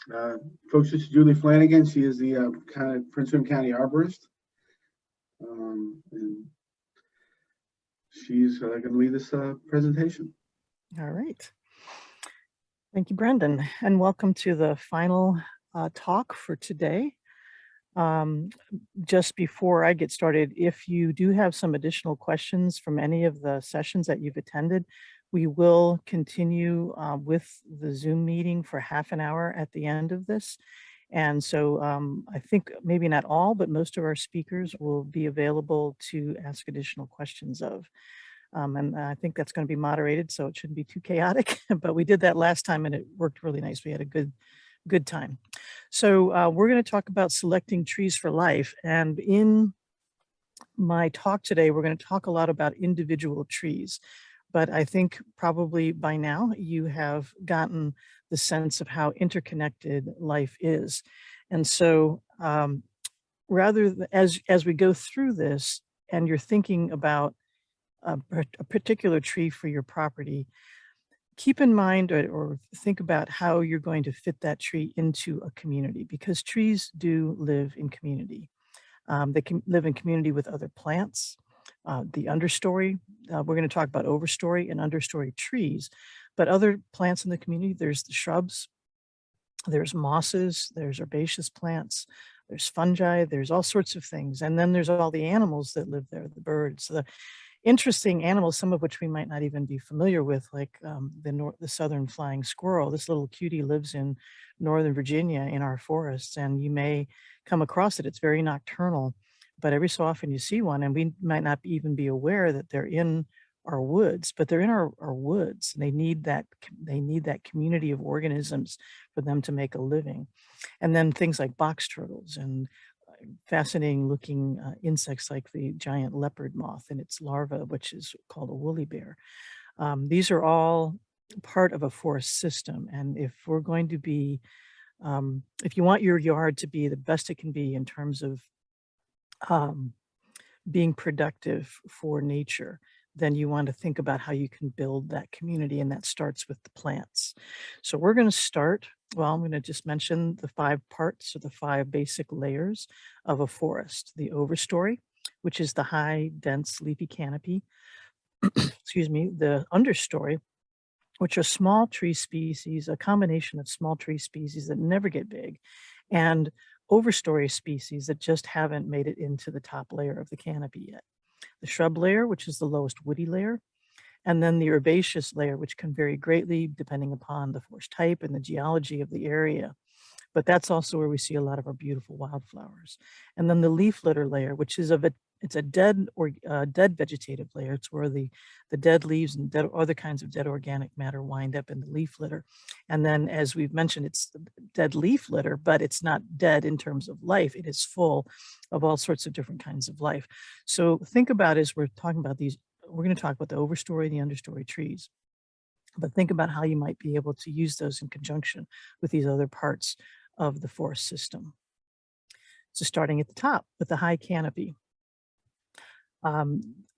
Folks, this is Julie Flanagan. She is the Prince William County Arborist. And she's going to lead this presentation. All right. Thank you, Brendan, and welcome to the final talk for today. Just before I get started, if you do have some additional questions from any of the sessions that you've attended, we will continue with the Zoom meeting for half an hour at the end of this. And so I think maybe not all, but most of our speakers will be available to ask additional questions of. And I think that's going to be moderated, so it shouldn't be too chaotic, but we did that last time and it worked really nice. We had a good time. So we're going to talk about selecting trees for life. And in my talk today, we're going to talk a lot about individual trees. But I think probably by now you have gotten the sense of how interconnected life is. And so rather than, as we go through this and you're thinking about a particular tree for your property, keep in mind or think about how you're going to fit that tree into a community, because trees do live in community. They can live in community with other plants. The understory, we're going to talk about overstory and understory trees, but other plants in the community, there's the shrubs, there's mosses, there's herbaceous plants, there's fungi, there's all sorts of things. And then there's all the animals that live there, the birds, the interesting animals, some of which we might not even be familiar with, like the southern flying squirrel. This little cutie lives in Northern Virginia in our forests, and you may come across it. It's very nocturnal, but every so often you see one, and we might not even be aware that they're in our woods, but they're in our woods. And they need that community of organisms for them to make a living. And then things like box turtles and fascinating looking insects like the giant leopard moth and its larva, which is called a woolly bear. These are all part of a forest system. And if we're going to be, if you want your yard to be the best it can be in terms of being productive for nature, then you want to think about how you can build that community, and that starts with the plants. So we're going to start, well, I'm going to just mention the 5 parts or the 5 basic layers of a forest. The overstory, which is the high, dense, leafy canopy. Excuse me, the understory, which are small tree species, a combination of small tree species that never get big, and overstory species that just haven't made it into the top layer of the canopy yet. The shrub layer, which is the lowest woody layer, and then the herbaceous layer, which can vary greatly depending upon the forest type and the geology of the area. But that's also where we see a lot of our beautiful wildflowers. And then the leaf litter layer, which is it's a dead vegetative layer. It's where the dead leaves and other kinds of dead organic matter wind up in the leaf litter. And then, as we've mentioned, it's the dead leaf litter, but it's not dead in terms of life. It is full of all sorts of different kinds of life. So think about, as we're talking about these, we're going to talk about the overstory and the understory trees. But think about how you might be able to use those in conjunction with these other parts of the forest system. So starting at the top with the high canopy.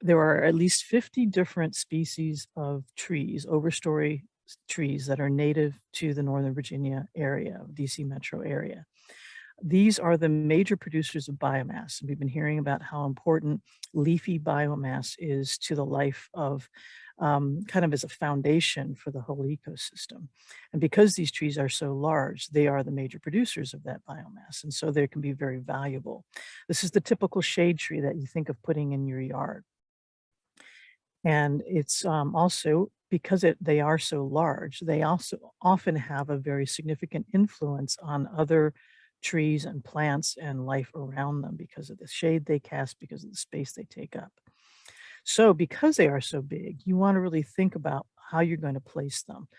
There are at least 50 different species of trees, overstory trees, that are native to the Northern Virginia area, DC metro area. These are the major producers of biomass. And we've been hearing about how important leafy biomass is to the life of, kind of as a foundation for the whole ecosystem. And because these trees are so large, they are the major producers of that biomass. And so they can be very valuable. This is the typical shade tree that you think of putting in your yard. And it's also, because they are so large, they also often have a very significant influence on other trees and plants and life around them because of the shade they cast, because of the space they take up. So because they are so big, you want to really think about how you're going to place them.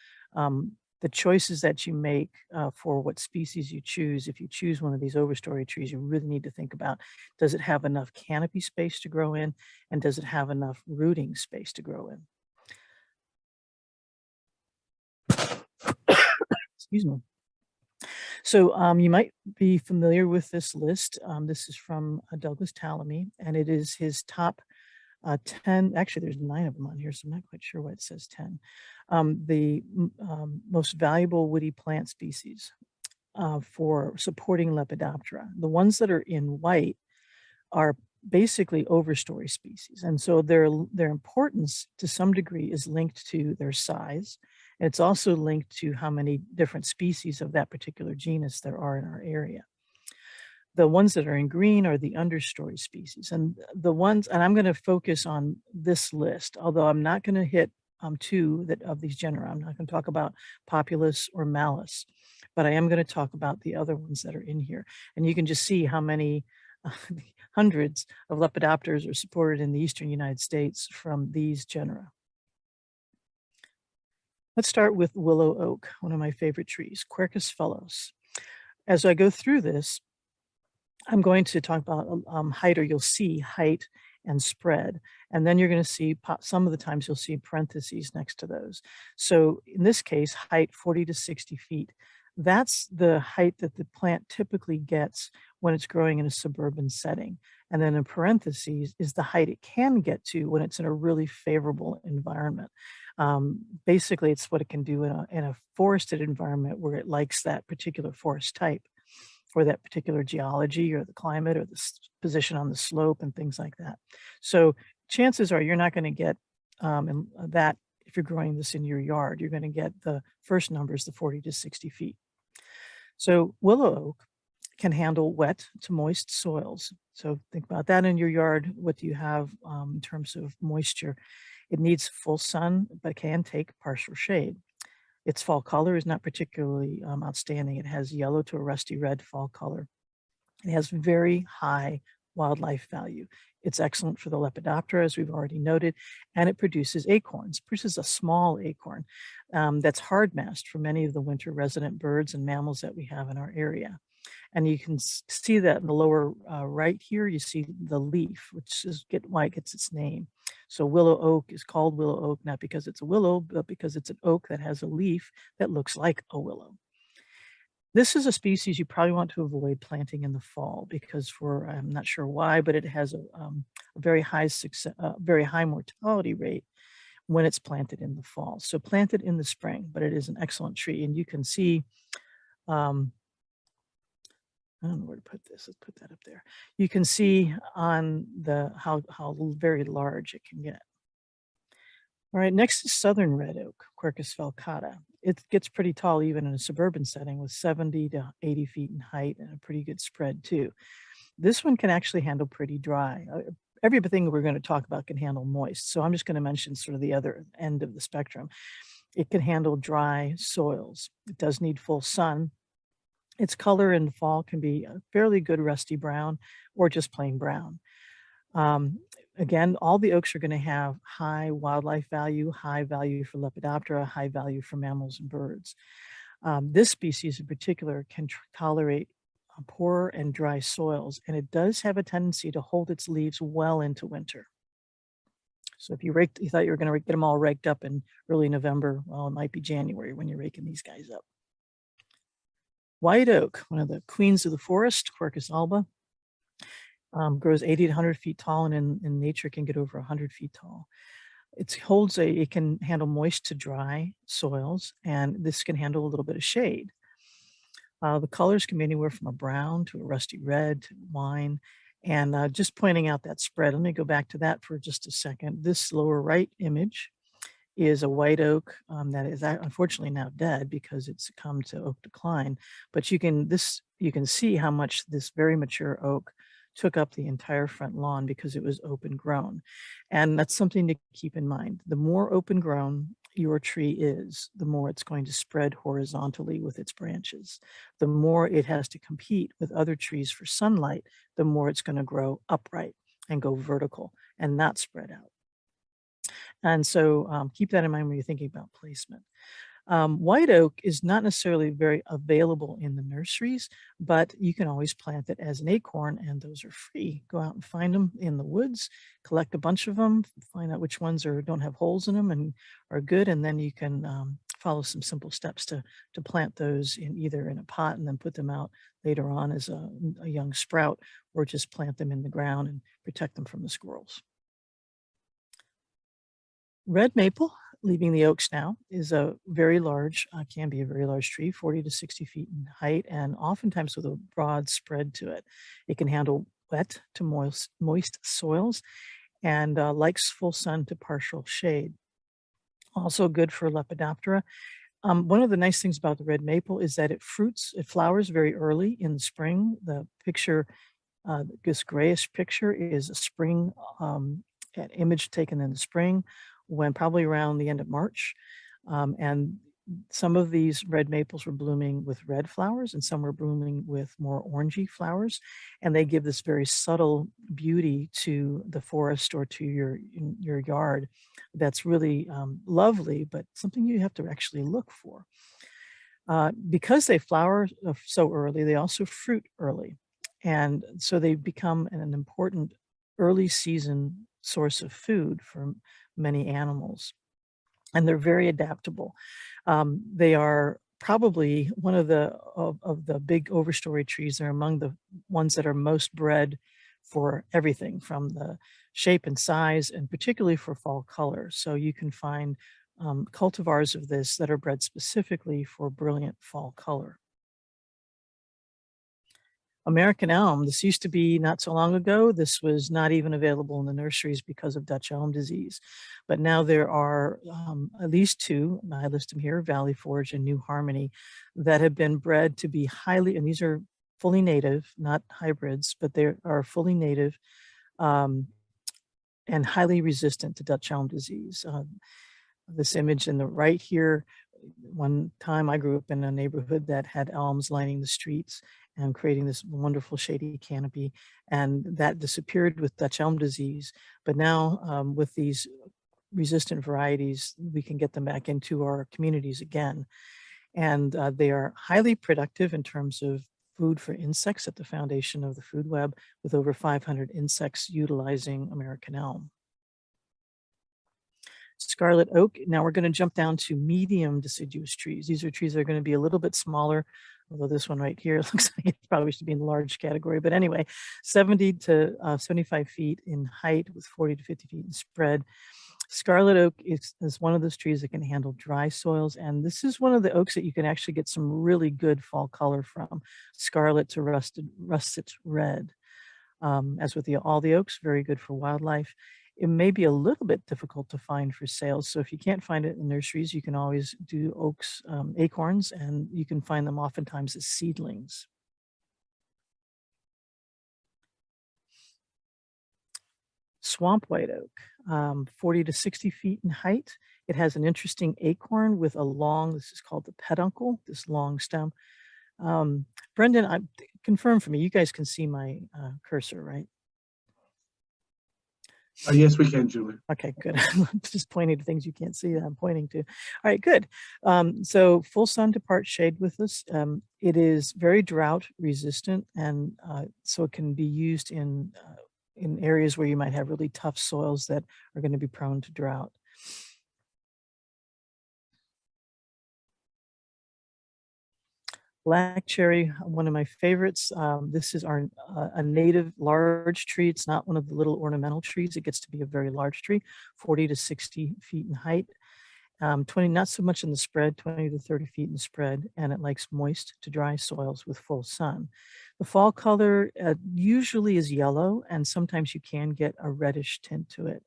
The choices that you make for what species you choose, if you choose one of these overstory trees, you really need to think about, does it have enough canopy space to grow in, and does it have enough rooting space to grow in? Excuse me. So you might be familiar with this list. This is from Douglas Tallamy, and it is his top 10, actually there's 9 of them on here, so I'm not quite sure why it says 10. The most valuable woody plant species. for supporting Lepidoptera. The ones that are in white are basically overstory species. And so their importance to some degree is linked to their size. It's also linked to how many different species of that particular genus there are in our area. The ones that are in green are the understory species. And I'm going to focus on this list, although I'm not going to hit two of these genera. I'm not going to talk about Populus or Malus, but I am going to talk about the other ones that are in here. And you can just see how many hundreds of lepidopters are supported in the eastern United States from these genera. Let's start with willow oak, one of my favorite trees, Quercus phellos. As I go through this, I'm going to talk about height, or you'll see height and spread. And then you're going to see some of the times you'll see parentheses next to those. So in this case, height 40 to 60 feet. That's the height that the plant typically gets when it's growing in a suburban setting. And then in parentheses is the height it can get to when it's in a really favorable environment. Basically, it's what it can do in a forested environment where it likes that particular forest type, for that particular geology or the climate or the position on the slope and things like that. So chances are you're not going to get that if you're growing this in your yard. You're going to get the first numbers, the 40 to 60 feet. So willow oak can handle wet to moist soils. So think about that in your yard. What do you have in terms of moisture? It needs full sun, but can take partial shade. Its fall color is not particularly outstanding. It has yellow to a rusty red fall color. It has very high wildlife value. It's excellent for the Lepidoptera, as we've already noted, and it produces acorns. It produces a small acorn that's hard massed for many of the winter resident birds and mammals that we have in our area. And you can see that in the lower right here, you see the leaf, which is why it gets its name. So willow oak is called willow oak, not because it's a willow, but because it's an oak that has a leaf that looks like a willow. This is a species you probably want to avoid planting in the fall because I'm not sure why, but it has a very high mortality rate when it's planted in the fall. So plant it in the spring, but it is an excellent tree. And you can see, I don't know where to put this. Let's put that up there. You can see on how very large it can get. All right, next is southern red oak, Quercus falcata. It gets pretty tall even in a suburban setting with 70 to 80 feet in height and a pretty good spread too. This one can actually handle pretty dry. Everything we're going to talk about can handle moist. So I'm just going to mention sort of the other end of the spectrum. It can handle dry soils. It does need full sun. Its color in the fall can be a fairly good rusty brown or just plain brown. Again, all the oaks are going to have high wildlife value, high value for Lepidoptera, high value for mammals and birds. This species in particular can tolerate poor and dry soils, and it does have a tendency to hold its leaves well into winter. So if you thought you were going to get them all raked up in early November, well, it might be January when you're raking these guys up. White oak, one of the queens of the forest, Quercus alba, grows 80 to 100 feet tall, and in nature can get over 100 feet tall. It can handle moist to dry soils, and this can handle a little bit of shade. The colors can be anywhere from a brown to a rusty red to wine. And just pointing out that spread, let me go back to that for just a second. This lower right image is a white oak that is unfortunately now dead because it's succumbed to oak decline. But you can see how much this very mature oak took up the entire front lawn because it was open grown. And that's something to keep in mind. The more open grown your tree is, the more it's going to spread horizontally with its branches. The more it has to compete with other trees for sunlight, the more it's going to grow upright and go vertical and not spread out. And so keep that in mind when you're thinking about placement. White oak is not necessarily very available in the nurseries, but you can always plant it as an acorn, and those are free. Go out and find them in the woods, collect a bunch of them, find out which ones don't have holes in them and are good, and then you can follow some simple steps to plant those either in a pot and then put them out later on as a young sprout, or just plant them in the ground and protect them from the squirrels. Red maple leaving the oaks now, is a very large, can be a very large tree, 40 to 60 feet in height, and oftentimes with a broad spread to it. It can handle wet to moist soils and likes full sun to partial shade. Also good for Lepidoptera. One of the nice things about the red maple is that it flowers very early in the spring. The picture, this grayish picture is a spring an image taken in the spring, when probably around the end of March. And some of these red maples were blooming with red flowers and some were blooming with more orangey flowers. And they give this very subtle beauty to the forest or to your yard that's really lovely, but something you have to actually look for. Because they flower so early, they also fruit early. And so they become an important early season source of food for many animals. And they're very adaptable. They are probably one of the big overstory trees. They're among the ones that are most bred for everything from the shape and size, and particularly for fall color. So you can find cultivars of this that are bred specifically for brilliant fall color. American elm, this used to be not so long ago, this was not even available in the nurseries because of Dutch elm disease. But now there are at least two, I list them here, Valley Forge and New Harmony, that have been bred to be highly, and these are fully native, not hybrids, but they are fully native and highly resistant to Dutch elm disease. This image in the right here, one time I grew up in a neighborhood that had elms lining the streets and creating this wonderful shady canopy, and that disappeared with Dutch elm disease. But now with these resistant varieties, we can get them back into our communities again. And they are highly productive in terms of food for insects at the foundation of the food web, with over 500 insects utilizing American elm. Scarlet oak. Now we're going to jump down to medium deciduous trees. These are trees that are going to be a little bit smaller, although this one right here looks like it probably should be in the large category. But anyway, 70 to 75 feet in height with 40 to 50 feet in spread. Scarlet oak is one of those trees that can handle dry soils. And this is one of the oaks that you can actually get some really good fall color from, scarlet to russet red. As with all the oaks, very good for wildlife. It may be a little bit difficult to find for sales. So if you can't find it in nurseries, you can always do oaks, acorns, and you can find them oftentimes as seedlings. Swamp white oak, 40 to 60 feet in height. It has an interesting acorn with a long, this is called the peduncle, this long stem. Brendan, confirm for me, you guys can see my cursor, right? Yes, we can, Julie. Okay, good. I'm just pointing to things you can't see that I'm pointing to. All right, good. So full sun to part shade with this. It is very drought resistant, and so it can be used in areas where you might have really tough soils that are going to be prone to drought. Black cherry, one of my favorites. This is a native large tree. It's not one of the little ornamental trees. It gets to be a very large tree, 40 to 60 feet in height. 20, not so much in the spread, 20 to 30 feet in the spread, and it likes moist to dry soils with full sun. The fall color usually is yellow, and sometimes you can get a reddish tint to it.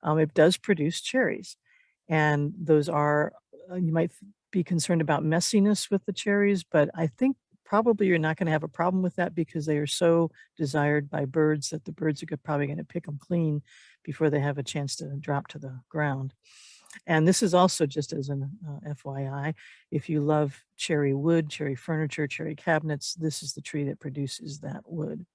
It does produce cherries, and those are, you might be concerned about messiness with the cherries, but I think probably you're not going to have a problem with that because they are so desired by birds that the birds are probably going to pick them clean before they have a chance to drop to the ground. And this is also just as an FYI, if you love cherry wood, cherry furniture, cherry cabinets, this is the tree that produces that wood.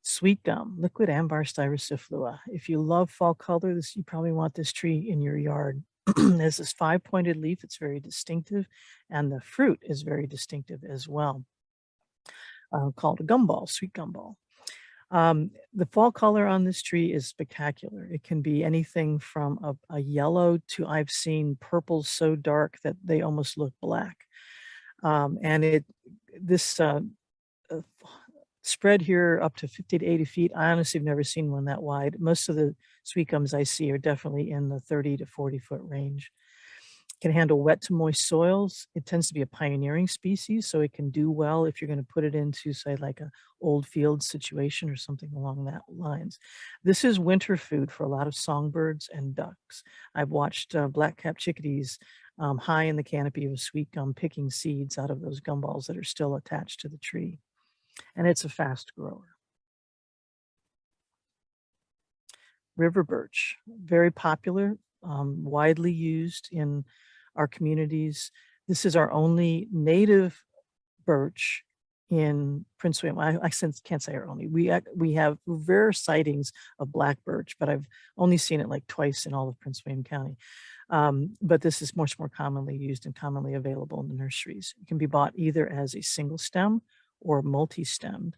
Sweet gum, liquid ambar styrosiflua. If you love fall color, you probably want this tree in your yard. There's this 5-pointed leaf. It's very distinctive, and the fruit is very distinctive as well, called a gumball, sweet gumball. The fall color on this tree is spectacular. It can be anything from a yellow to, I've seen purples so dark that they almost look black. And this spread here up to 50 to 80 feet. I honestly have never seen one that wide. Most of the sweet gums I see are definitely in the 30 to 40-foot range. Can handle wet to moist soils. It tends to be a pioneering species, so it can do well if you're going to put it into, say, like a old field situation or something along that lines. This is winter food for a lot of songbirds and ducks. I've watched black-capped chickadees high in the canopy of a sweet gum picking seeds out of those gumballs that are still attached to the tree. And it's a fast grower. River birch, very popular, widely used in our communities. This is our only native birch in Prince William. Can't say our only. We have rare sightings of black birch, but I've only seen it like twice in all of Prince William County. But this is much more commonly used and commonly available in the nurseries. It can be bought either as a single stem or multi-stemmed.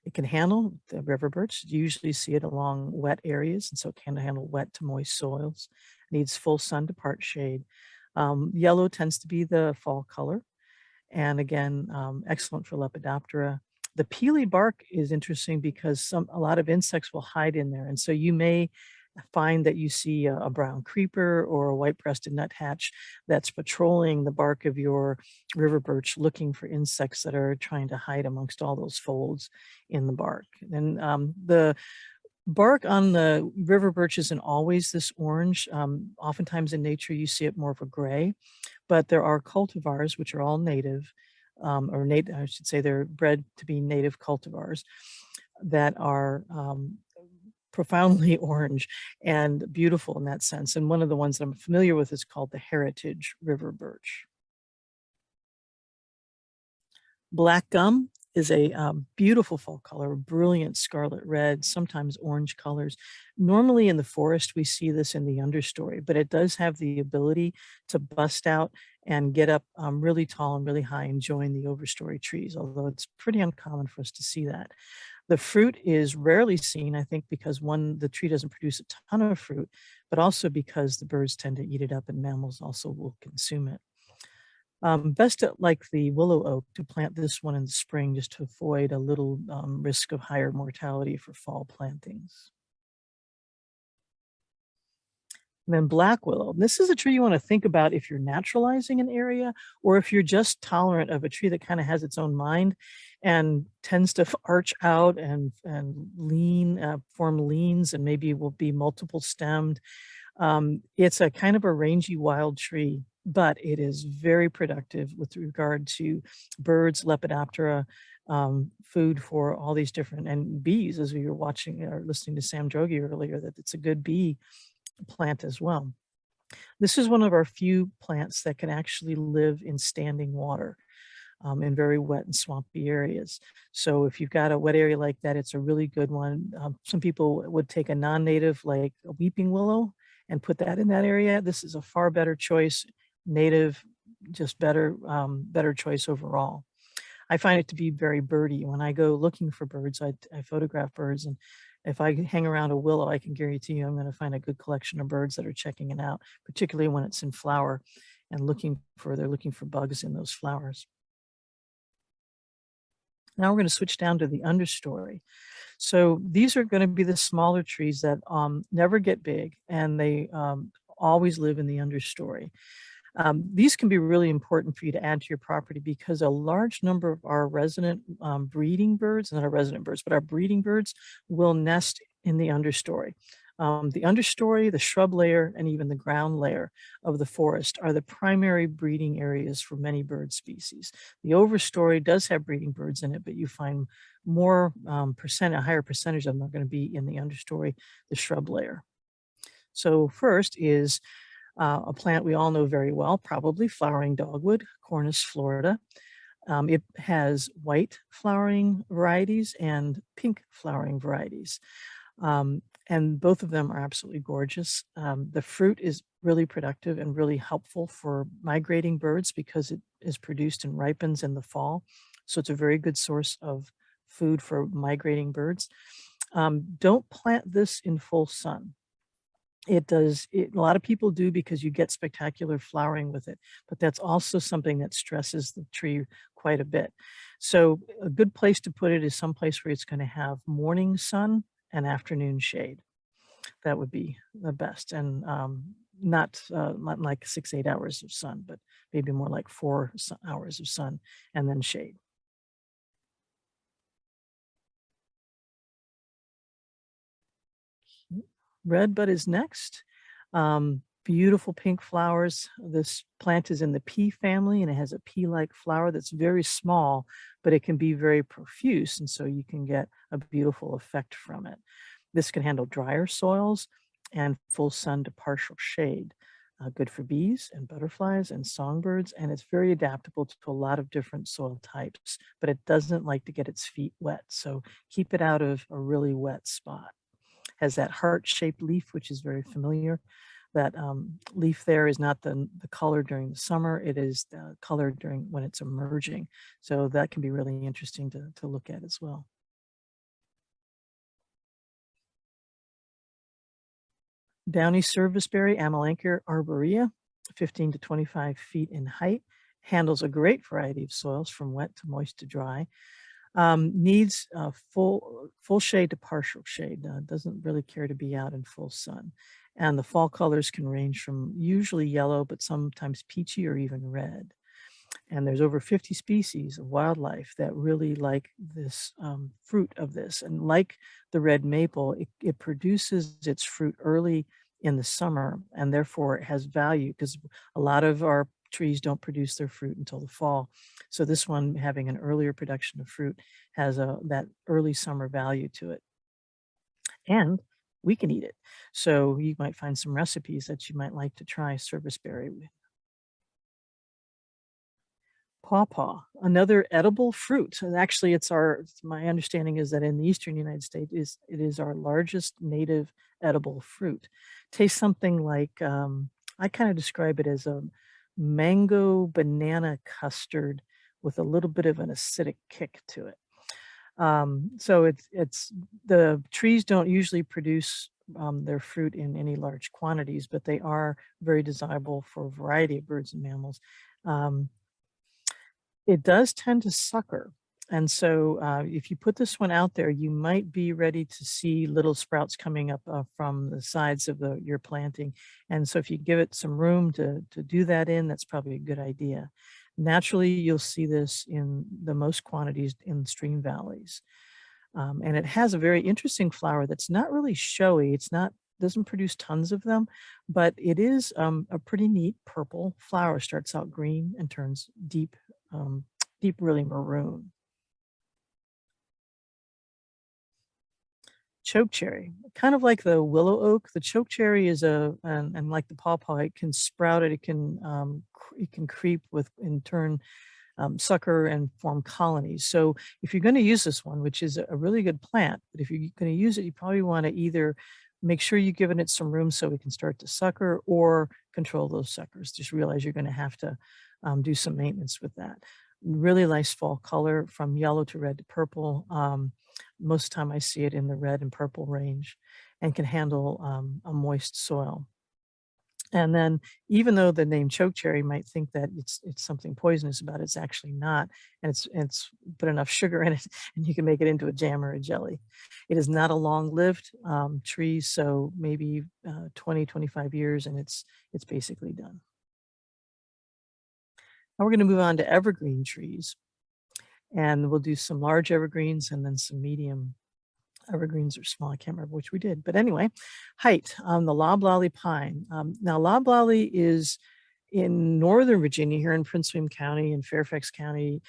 It can handle the river birch. You usually see it along wet areas, and so it can handle wet to moist soils. Needs full sun to part shade. Yellow tends to be the fall color. And again, excellent for Lepidoptera. The peely bark is interesting because a lot of insects will hide in there. And so you may find that you see a brown creeper or a white-breasted nuthatch that's patrolling the bark of your river birch looking for insects that are trying to hide amongst all those folds in the bark. And the bark on the river birch isn't always this orange. Oftentimes in nature you see it more of a gray, but there are cultivars which are all native, I should say they're bred to be native cultivars that are profoundly orange and beautiful in that sense. And one of the ones that I'm familiar with is called the heritage river birch. Black gum is a beautiful fall color, brilliant scarlet red, sometimes orange colors. Normally in the forest, we see this in the understory, but it does have the ability to bust out and get up really tall and really high and join the overstory trees, although it's pretty uncommon for us to see that. The fruit is rarely seen, I think, because one, the tree doesn't produce a ton of fruit, but also because the birds tend to eat it up and mammals also will consume it. Best like the willow oak to plant this one in the spring just to avoid a little risk of higher mortality for fall plantings. And then black willow. This is a tree you want to think about if you're naturalizing an area or if you're just tolerant of a tree that kind of has its own mind and tends to arch out and lean, form leans, and maybe will be multiple stemmed. It's a kind of a rangy wild tree, but it is very productive with regard to birds, Lepidoptera, food for all these different, and bees, as we were watching or listening to Sam Drogi earlier, that it's a good bee plant as well. This is one of our few plants that can actually live in standing water in very wet and swampy areas. So if you've got a wet area like that, it's a really good one. Some people would take a non-native like a weeping willow and put that in that area. This is a far better choice. Native, just better, better choice overall. I find it to be very birdy. When I go looking for birds, I photograph birds, and if I hang around a willow, I can guarantee you I'm going to find a good collection of birds that are checking it out, particularly when it's in flower and they're looking for bugs in those flowers. Now we're going to switch down to the understory. So these are going to be the smaller trees that never get big, and they always live in the understory. These can be really important for you to add to your property because a large number of our resident breeding birds, not our resident birds, but our breeding birds will nest in the understory. The understory, the shrub layer, and even the ground layer of the forest are the primary breeding areas for many bird species. The overstory does have breeding birds in it, but you find more a higher percentage of them are going to be in the understory, the shrub layer. So first is a plant we all know very well, probably flowering dogwood, Cornus florida. It has white flowering varieties and pink flowering varieties. And both of them are absolutely gorgeous. The fruit is really productive and really helpful for migrating birds because it is produced and ripens in the fall. So it's a very good source of food for migrating birds. Don't plant this in full sun. A lot of people do because you get spectacular flowering with it, but that's also something that stresses the tree quite a bit. So a good place to put it is someplace where it's going to have morning sun and afternoon shade. That would be the best, and not like 6, 8 hours of sun, but maybe more like 4 hours of sun and then shade. Redbud is next. Beautiful pink flowers. This plant is in the pea family and it has a pea-like flower that's very small, but it can be very profuse. And so you can get a beautiful effect from it. This can handle drier soils and full sun to partial shade. Good for bees and butterflies and songbirds. And it's very adaptable to a lot of different soil types, but it doesn't like to get its feet wet. So keep it out of a really wet spot. Has that heart-shaped leaf, which is very familiar. That leaf there is not the color during the summer, it is the color during when it's emerging. So that can be really interesting to look at as well. Downy serviceberry, Amelanchier arborea, 15 to 25 feet in height, handles a great variety of soils from wet to moist to dry. Needs full shade to partial shade. Doesn't really care to be out in full sun. And the fall colors can range from usually yellow, but sometimes peachy or even red. And there's over 50 species of wildlife that really like this fruit of this. And like the red maple, it produces its fruit early in the summer, and therefore it has value because a lot of our trees don't produce their fruit until the fall. So this one having an earlier production of fruit has that early summer value to it. And we can eat it. So you might find some recipes that you might like to try serviceberry with. Pawpaw, another edible fruit. And actually, my understanding is that in the eastern United States, it is our largest native edible fruit. Tastes something like, I kind of describe it as a mango banana custard with a little bit of an acidic kick to it. So it's the trees don't usually produce their fruit in any large quantities, but they are very desirable for a variety of birds and mammals. Um, it does tend to sucker. And so if you put this one out there, you might be ready to see little sprouts coming up from the sides of your planting. And so if you give it some room to do that in, that's probably a good idea. Naturally, you'll see this in the most quantities in stream valleys. And it has a very interesting flower that's not really showy. Doesn't produce tons of them, but it is a pretty neat purple flower. Starts out green and turns deep, really maroon. Chokecherry, kind of like the willow oak. The chokecherry is and like the pawpaw, it can sprout it. It can creep in turn sucker and form colonies. So if you're going to use this one, which is a really good plant, but if you're going to use it, you probably want to either make sure you've given it some room so it can start to sucker or control those suckers. Just realize you're going to have to do some maintenance with that. Really nice fall color from yellow to red to purple. Most of the time I see it in the red and purple range and can handle a moist soil. And then even though the name chokecherry might think that it's something poisonous about it, it's actually not. And it's put enough sugar in it and you can make it into a jam or a jelly. It is not a long-lived tree, so maybe 20, 25 years and it's basically done. Now we're going to move on to evergreen trees. And we'll do some large evergreens and then some medium evergreens or small. I can't remember which we did. But anyway, height, the loblolly pine. Now, loblolly is in Northern Virginia, here in Prince William County and Fairfax County.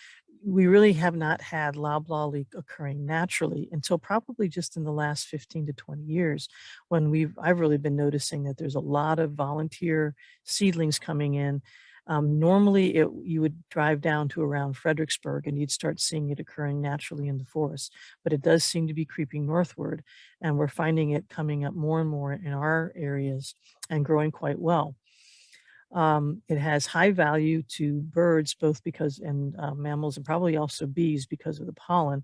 We really have not had loblolly occurring naturally until probably just in the last 15 to 20 years when I've really been noticing that there's a lot of volunteer seedlings coming in. Normally, you would drive down to around Fredericksburg and you'd start seeing it occurring naturally in the forest, but it does seem to be creeping northward, and we're finding it coming up more and more in our areas and growing quite well. It has high value to birds, both because and mammals, and probably also bees because of the pollen,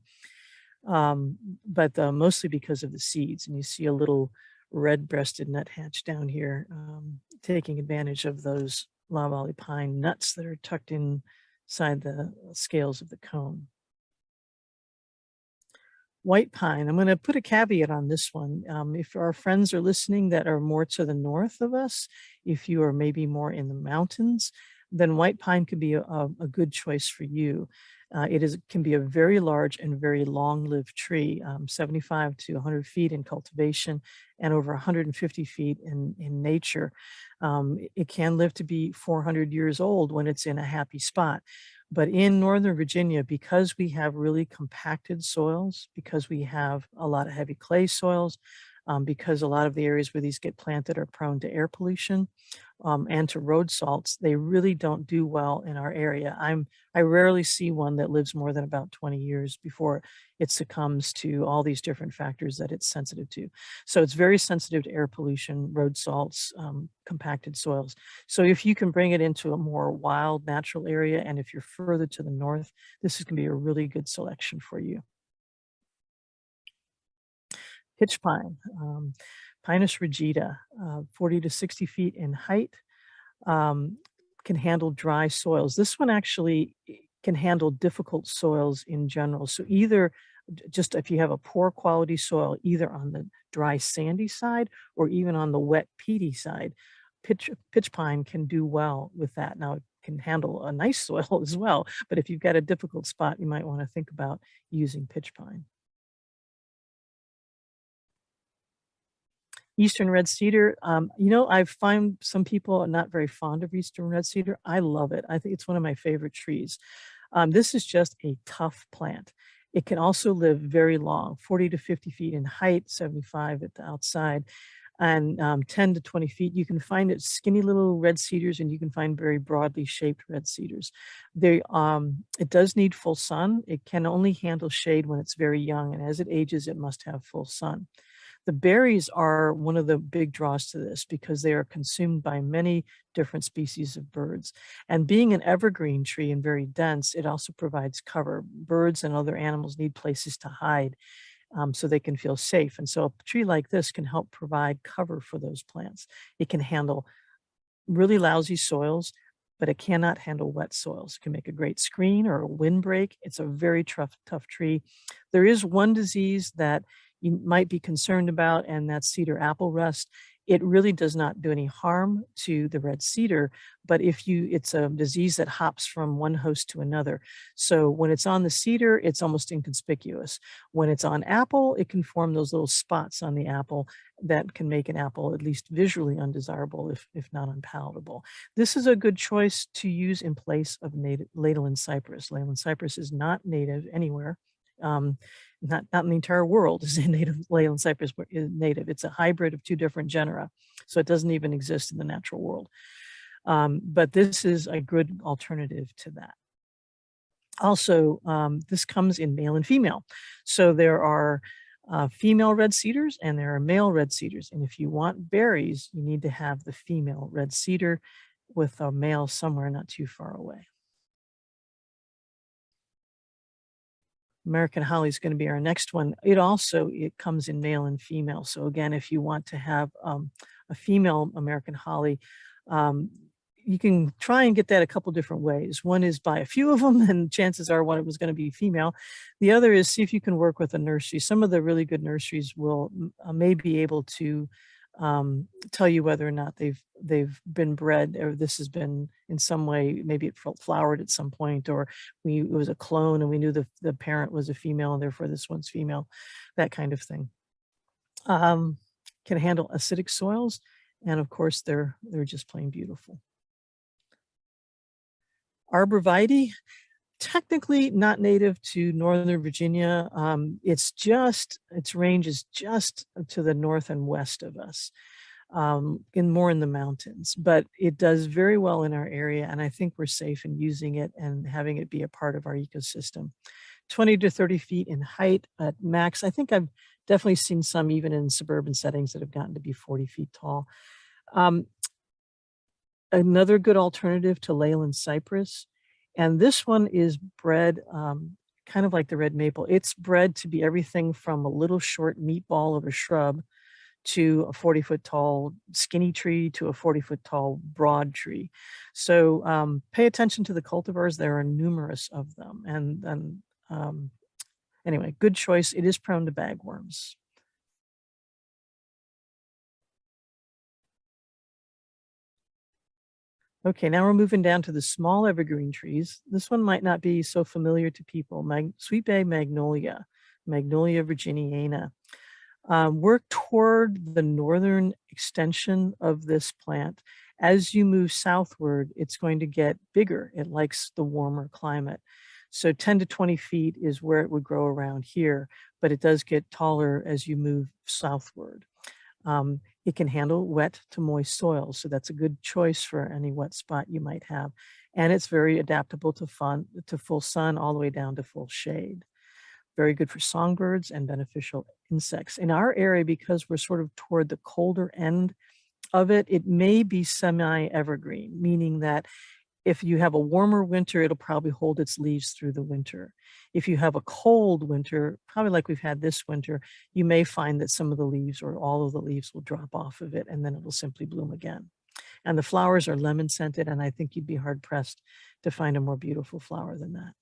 but mostly because of the seeds. And you see a little red-breasted nuthatch down here taking advantage of those loblolly pine nuts that are tucked inside the scales of the cone. White pine, I'm going to put a caveat on this one. If our friends are listening that are more to the north of us, if you are maybe more in the mountains, then white pine could be a good choice for you. Can be a very large and very long-lived tree, 75 to 100 feet in cultivation and over 150 feet in nature. It can live to be 400 years old when it's in a happy spot. But in Northern Virginia, because we have really compacted soils, because we have a lot of heavy clay soils, because a lot of the areas where these get planted are prone to air pollution, and to road salts, they really don't do well in our area. I rarely see one that lives more than about 20 years before it succumbs to all these different factors that it's sensitive to. So it's very sensitive to air pollution, road salts, compacted soils. So if you can bring it into a more wild, natural area, and if you're further to the north, this is going to be a really good selection for you. Pitch pine, Pinus rigida, 40 to 60 feet in height, um, can handle dry soils. This one actually can handle difficult soils in general. So either just if you have a poor quality soil, either on the dry sandy side or even on the wet peaty side, pitch pine can do well with that. Now it can handle a nice soil as well, but if you've got a difficult spot, you might want to think about using pitch pine. Eastern red cedar, I find some people are not very fond of eastern red cedar. I love it. I think it's one of my favorite trees. This is just a tough plant. It can also live very long, 40 to 50 feet in height, 75 at the outside, and 10 to 20 feet. You can find it skinny little red cedars, and you can find very broadly shaped red cedars. It does need full sun. It can only handle shade when it's very young, and as it ages, it must have full sun. The berries are one of the big draws to this because they are consumed by many different species of birds. And being an evergreen tree and very dense, it also provides cover. Birds and other animals need places to hide, so they can feel safe. And so a tree like this can help provide cover for those plants. It can handle really lousy soils, but it cannot handle wet soils. It can make a great screen or a windbreak. It's a very tough tree. There is one disease that you might be concerned about, and that's cedar apple rust. It really does not do any harm to the red cedar, but it's a disease that hops from one host to another. So when it's on the cedar, it's almost inconspicuous. When it's on apple, it can form those little spots on the apple that can make an apple at least visually undesirable, if not unpalatable. This is a good choice to use in place of native Leyland cypress. Leyland cypress is not native anywhere. Not in the entire world is a native. Leyland cypress is native. It's a hybrid of two different genera, so it doesn't even exist in the natural world. But this is a good alternative to that. Also, this comes in male and female. So there are female red cedars and there are male red cedars. And if you want berries, you need to have the female red cedar with a male somewhere not too far away. American holly is going to be our next one. It comes in male and female. So again, if you want to have a female American holly, you can try and get that a couple different ways. One is buy a few of them, and chances are one of them is going to be female. The other is see if you can work with a nursery. Some of the really good nurseries will may be able to tell you whether or not they've been bred, or this has been in some way, maybe it flowered at some point, or it was a clone and we knew the parent was a female and therefore this one's female, that kind of thing. Can handle acidic soils, and of course they're just plain beautiful. Arborvitae, technically not native to Northern Virginia. Its range is just to the north and west of us, more in the mountains, but it does very well in our area. And I think we're safe in using it and having it be a part of our ecosystem. 20 to 30 feet in height at max. I think I've definitely seen some even in suburban settings that have gotten to be 40 feet tall. Another good alternative to Leyland cypress. And this one is bred kind of like the red maple. It's bred to be everything from a little short meatball of a shrub to a 40-foot tall skinny tree to a 40-foot tall broad tree. So pay attention to the cultivars. There are numerous of them. And Anyway, good choice. It is prone to bagworms. Okay, now we're moving down to the small evergreen trees. This one might not be so familiar to people. Sweet bay magnolia, Magnolia virginiana. Work toward the northern extension of this plant. As you move southward, it's going to get bigger. It likes the warmer climate. So 10 to 20 feet is where it would grow around here, but it does get taller as you move southward. It can handle wet to moist soil, so that's a good choice for any wet spot you might have. And it's very adaptable to full sun all the way down to full shade. Very good for songbirds and beneficial insects. In our area, because we're sort of toward the colder end of it, it may be semi-evergreen, meaning that if you have a warmer winter, it'll probably hold its leaves through the winter. If you have a cold winter, probably like we've had this winter, you may find that some of the leaves or all of the leaves will drop off of it, and then it will simply bloom again. And the flowers are lemon scented, and I think you'd be hard pressed to find a more beautiful flower than that.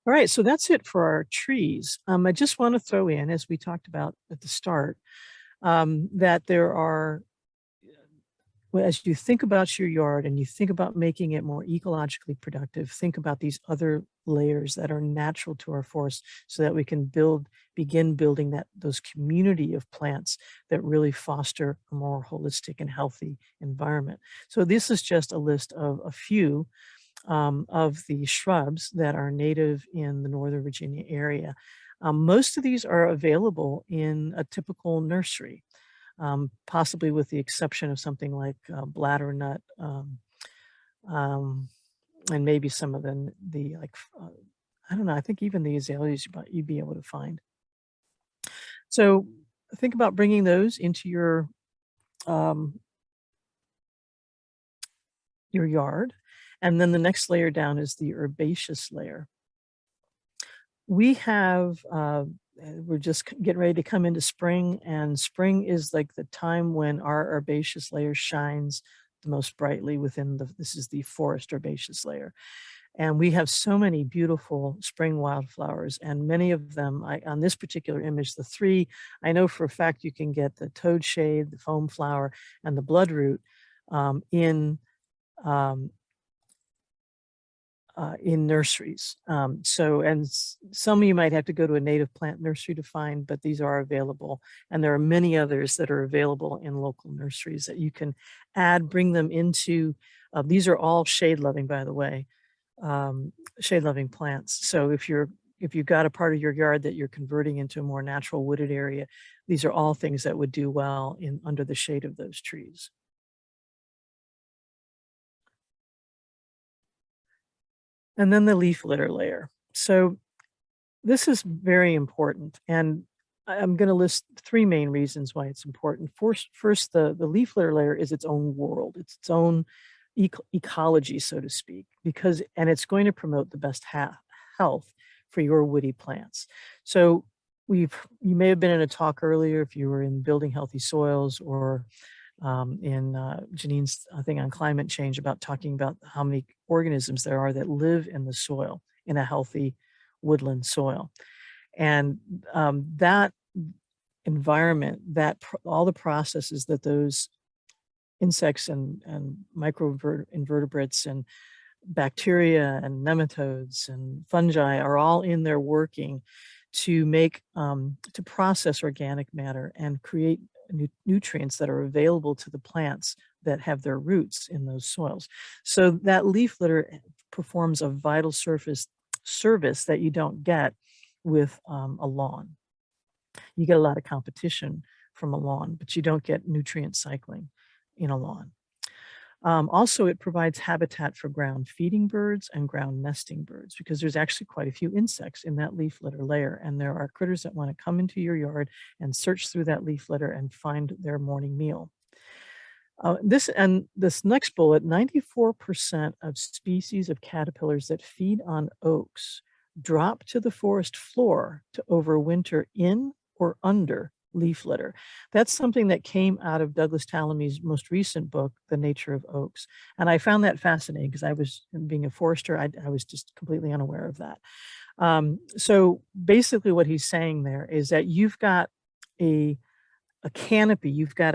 All right, so that's it for our trees. I just want to throw in, as we talked about at the start, that there are, as you think about your yard and you think about making it more ecologically productive, think about these other layers that are natural to our forest so that we can begin building those community of plants that really foster a more holistic and healthy environment. So this is just a list of a few of the shrubs that are native in the Northern Virginia area. Most of these are available in a typical nursery. Possibly with the exception of something like bladdernut, and maybe some of the like, I don't know, I think even the azaleas you'd be able to find. So think about bringing those into your yard. And then the next layer down is the herbaceous layer. We have, we're just getting ready to come into spring, and spring is like the time when our herbaceous layer shines the most brightly within this is the forest herbaceous layer. And we have so many beautiful spring wildflowers, and many of them, on this particular image, the three, I know for a fact you can get the toadshade, the foam flower, and the bloodroot in nurseries. Some of you might have to go to a native plant nursery to find, but these are available. And there are many others that are available in local nurseries that you can bring them into. These are all shade loving, by the way, shade loving plants. So if you've got a part of your yard that you're converting into a more natural wooded area, these are all things that would do well under the shade of those trees. And then the leaf litter layer. So this is very important, and I'm going to list three main reasons why it's important. First, the leaf litter layer is its own world. It's its own ecology, so to speak, and it's going to promote the best health for your woody plants. So you may have been in a talk earlier if you were in building healthy soils, or in Janine's thing on climate change, about talking about how many organisms there are that live in the soil, in a healthy woodland soil. And that environment, all the processes that those insects and microinvertebrates and bacteria and nematodes and fungi are all in there working to process organic matter and create nutrients that are available to the plants that have their roots in those soils. So that leaf litter performs a vital service that you don't get with a lawn. You get a lot of competition from a lawn, but you don't get nutrient cycling in a lawn. Also, it provides habitat for ground feeding birds and ground nesting birds, because there's actually quite a few insects in that leaf litter layer, and there are critters that want to come into your yard and search through that leaf litter and find their morning meal. This next bullet, 94% of species of caterpillars that feed on oaks drop to the forest floor to overwinter in or under leaf litter. That's something that came out of Douglas Tallamy's most recent book, The Nature of Oaks. And I found that fascinating because I was, being a forester, I was just completely unaware of that. So basically what he's saying there is that you've got a canopy, you've got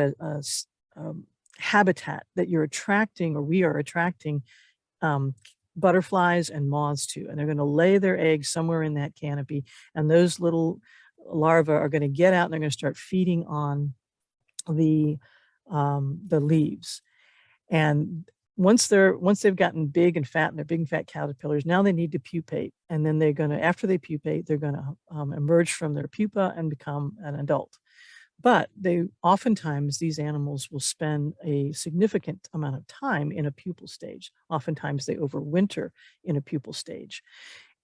habitat that you're attracting, or we are attracting, um, butterflies and moths to, and they're going to lay their eggs somewhere in that canopy, and those little larvae are going to get out and they're going to start feeding on the leaves. And once they've gotten big and fat, and they're big and fat caterpillars, now they need to pupate, and then they're going to, after they pupate, they're going to emerge from their pupa and become an adult. But they oftentimes, these animals will spend a significant amount of time in a pupal stage. Oftentimes they overwinter in a pupal stage.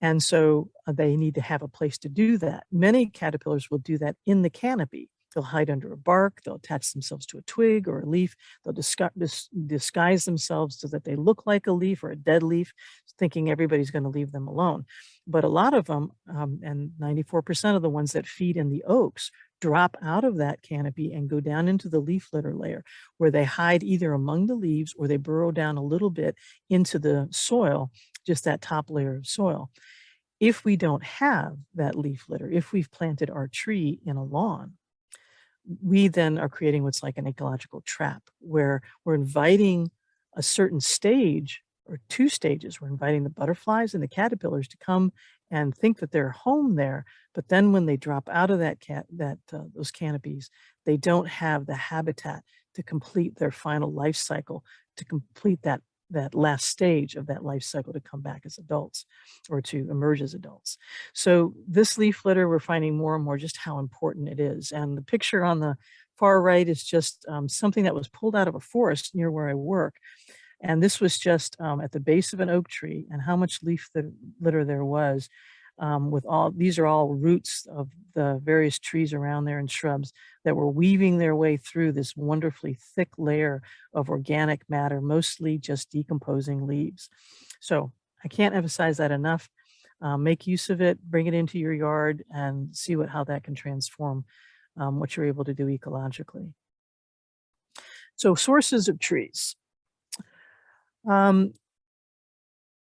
And so they need to have a place to do that. Many caterpillars will do that in the canopy. They'll hide under a bark, they'll attach themselves to a twig or a leaf, they'll disguise themselves so that they look like a leaf or a dead leaf, thinking everybody's going to leave them alone. But a lot of them, and 94% of the ones that feed in the oaks, drop out of that canopy and go down into the leaf litter layer, where they hide either among the leaves or they burrow down a little bit into the soil, just that top layer of soil. If we don't have that leaf litter, if we've planted our tree in a lawn, we then are creating what's like an ecological trap, where we're inviting a certain stage or two stages. We're inviting the butterflies and the caterpillars to come and think that they're home there. But then when they drop out of those canopies, they don't have the habitat to complete their final life cycle, to complete that last stage of that life cycle, to come back as adults or to emerge as adults. So this leaf litter, we're finding more and more just how important it is. And the picture on the far right is just something that was pulled out of a forest near where I work. And this was just at the base of an oak tree, and how much leaf litter there was. These are all roots of the various trees around there and shrubs that were weaving their way through this wonderfully thick layer of organic matter, mostly just decomposing leaves. So I can't emphasize that enough. Make use of it, bring it into your yard, and see how that can transform what you're able to do ecologically. So sources of trees.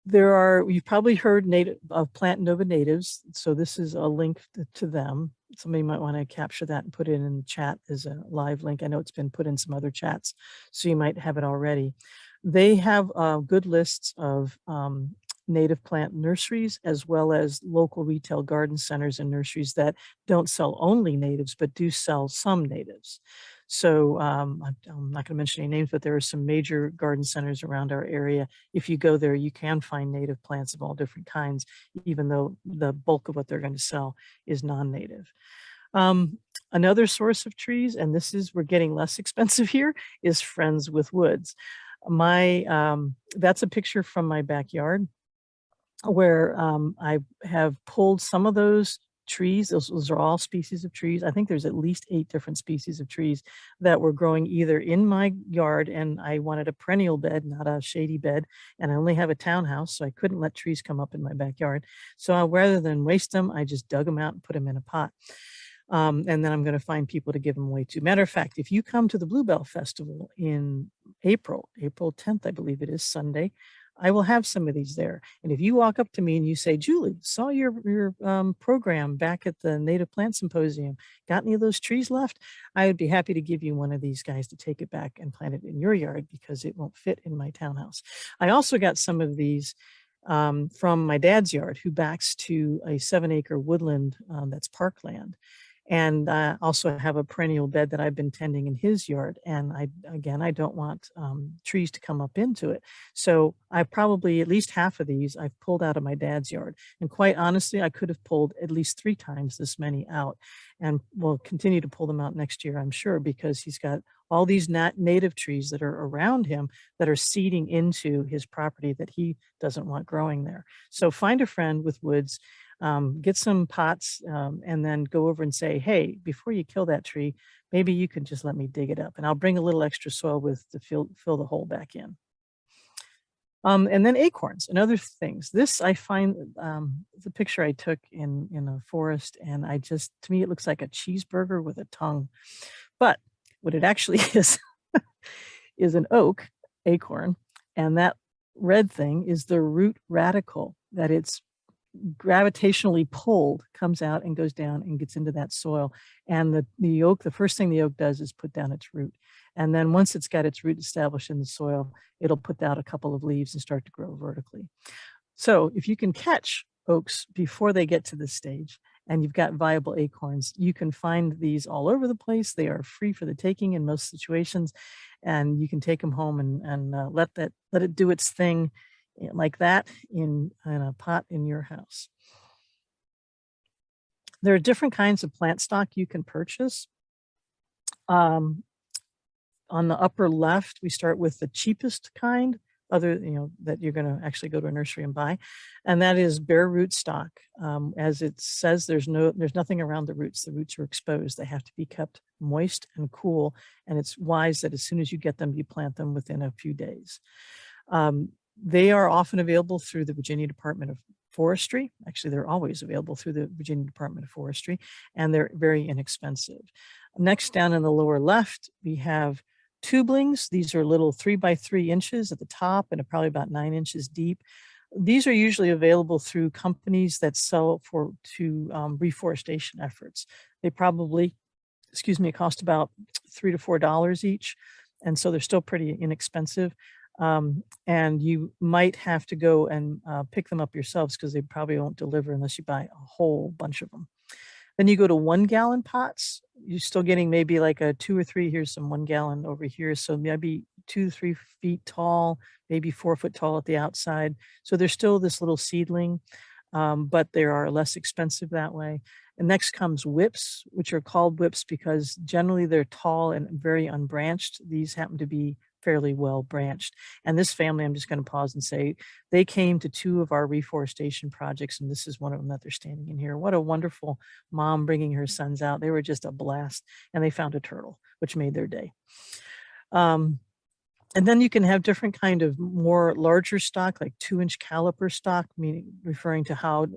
You've probably heard of Plant Nova natives, so this is a link to them. Somebody might want to capture that and put it in the chat as a live link. I know it's been put in some other chats, so you might have it already. They have good lists of native plant nurseries, as well as local retail garden centers and nurseries that don't sell only natives, but do sell some natives. So I'm not going to mention any names, but there are some major garden centers around our area. If you go there, you can find native plants of all different kinds, even though the bulk of what they're going to sell is non-native. Another source of trees, and we're getting less expensive here, is Friends with Woods. That's a picture from my backyard, where I have pulled some of those trees. Those are all species of trees. I think there's at least 8 different species of trees that were growing either in my yard, and I wanted a perennial bed, not a shady bed, and I only have a townhouse, so I couldn't let trees come up in my backyard. So rather than waste them, I just dug them out and put them in a pot. And then I'm going to find people to give them away to. Matter of fact, if you come to the Bluebell Festival in April 10th, I believe it is, Sunday, I will have some of these there. And if you walk up to me and you say, Julie, saw your program back at the Native Plant Symposium, got any of those trees left? I would be happy to give you one of these guys to take it back and plant it in your yard, because it won't fit in my townhouse. I also got some of these from my dad's yard, who backs to a 7-acre woodland that's parkland. And I also have a perennial bed that I've been tending in his yard. And I don't want trees to come up into it. So I probably, at least half of these, I've pulled out of my dad's yard. And quite honestly, I could have pulled at least 3 times this many out, and will continue to pull them out next year, I'm sure, because he's got all these native trees that are around him that are seeding into his property that he doesn't want growing there. So find a friend with woods. Get some pots, and then go over and say, hey, before you kill that tree, maybe you can just let me dig it up, and I'll bring a little extra soil to fill the hole back in. And then acorns and other things. This I find the picture I took in a forest, and to me it looks like a cheeseburger with a tongue. But what it actually is an oak acorn, and that red thing is the root radical that it's gravitationally pulled, comes out and goes down and gets into that soil. And the oak, the first thing the oak does is put down its root. And then once it's got its root established in the soil, it'll put out a couple of leaves and start to grow vertically. So if you can catch oaks before they get to this stage, and you've got viable acorns, you can find these all over the place. They are free for the taking in most situations, and you can take them home and let it do its thing like that in a pot in your house. There are different kinds of plant stock you can purchase. On the upper left, we start with the cheapest kind, that you're going to actually go to a nursery and buy, and that is bare root stock. As it says, there's nothing around the roots. The roots are exposed. They have to be kept moist and cool, and it's wise that as soon as you get them, you plant them within a few days. They are often available through the Virginia Department of Forestry. Actually, they're always available through the Virginia Department of Forestry, and they're very inexpensive. Next, down in the lower left, we have tublings. These are little 3 by 3 inches at the top and probably about 9 inches deep. These are usually available through companies that sell to reforestation efforts. They probably, cost about $3 to $4 each. And so they're still pretty inexpensive. And you might have to go and pick them up yourselves because they probably won't deliver unless you buy a whole bunch of them. Then you go to 1 gallon pots. You're still getting maybe like a 2 or 3. Here's some 1 gallon over here. So maybe 2 to 3 feet tall, maybe 4 foot tall at the outside. So they're still this little seedling, but they are less expensive that way. And next comes whips, which are called whips because generally they're tall and very unbranched. These happen to be fairly well branched. And this family, I'm just going to pause and say, they came to 2 of our reforestation projects, and this is one of them that they're standing in here. What a wonderful mom bringing her sons out. They were just a blast, and they found a turtle, which made their day. And then you can have different kind of more larger stock, like 2-inch caliper stock, meaning referring to how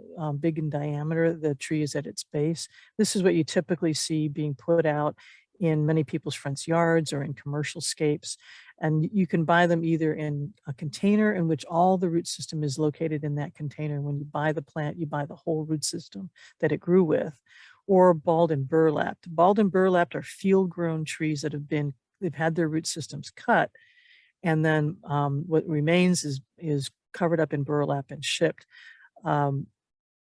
big in diameter the tree is at its base. This is what you typically see being put out in many people's front yards or in commercial scapes. And you can buy them either in a container in which all the root system is located in that container. When you buy the plant, you buy the whole root system that it grew with, or balled and burlapped. Balled and burlapped are field-grown trees that they've had their root systems cut, and then what remains is covered up in burlap and shipped.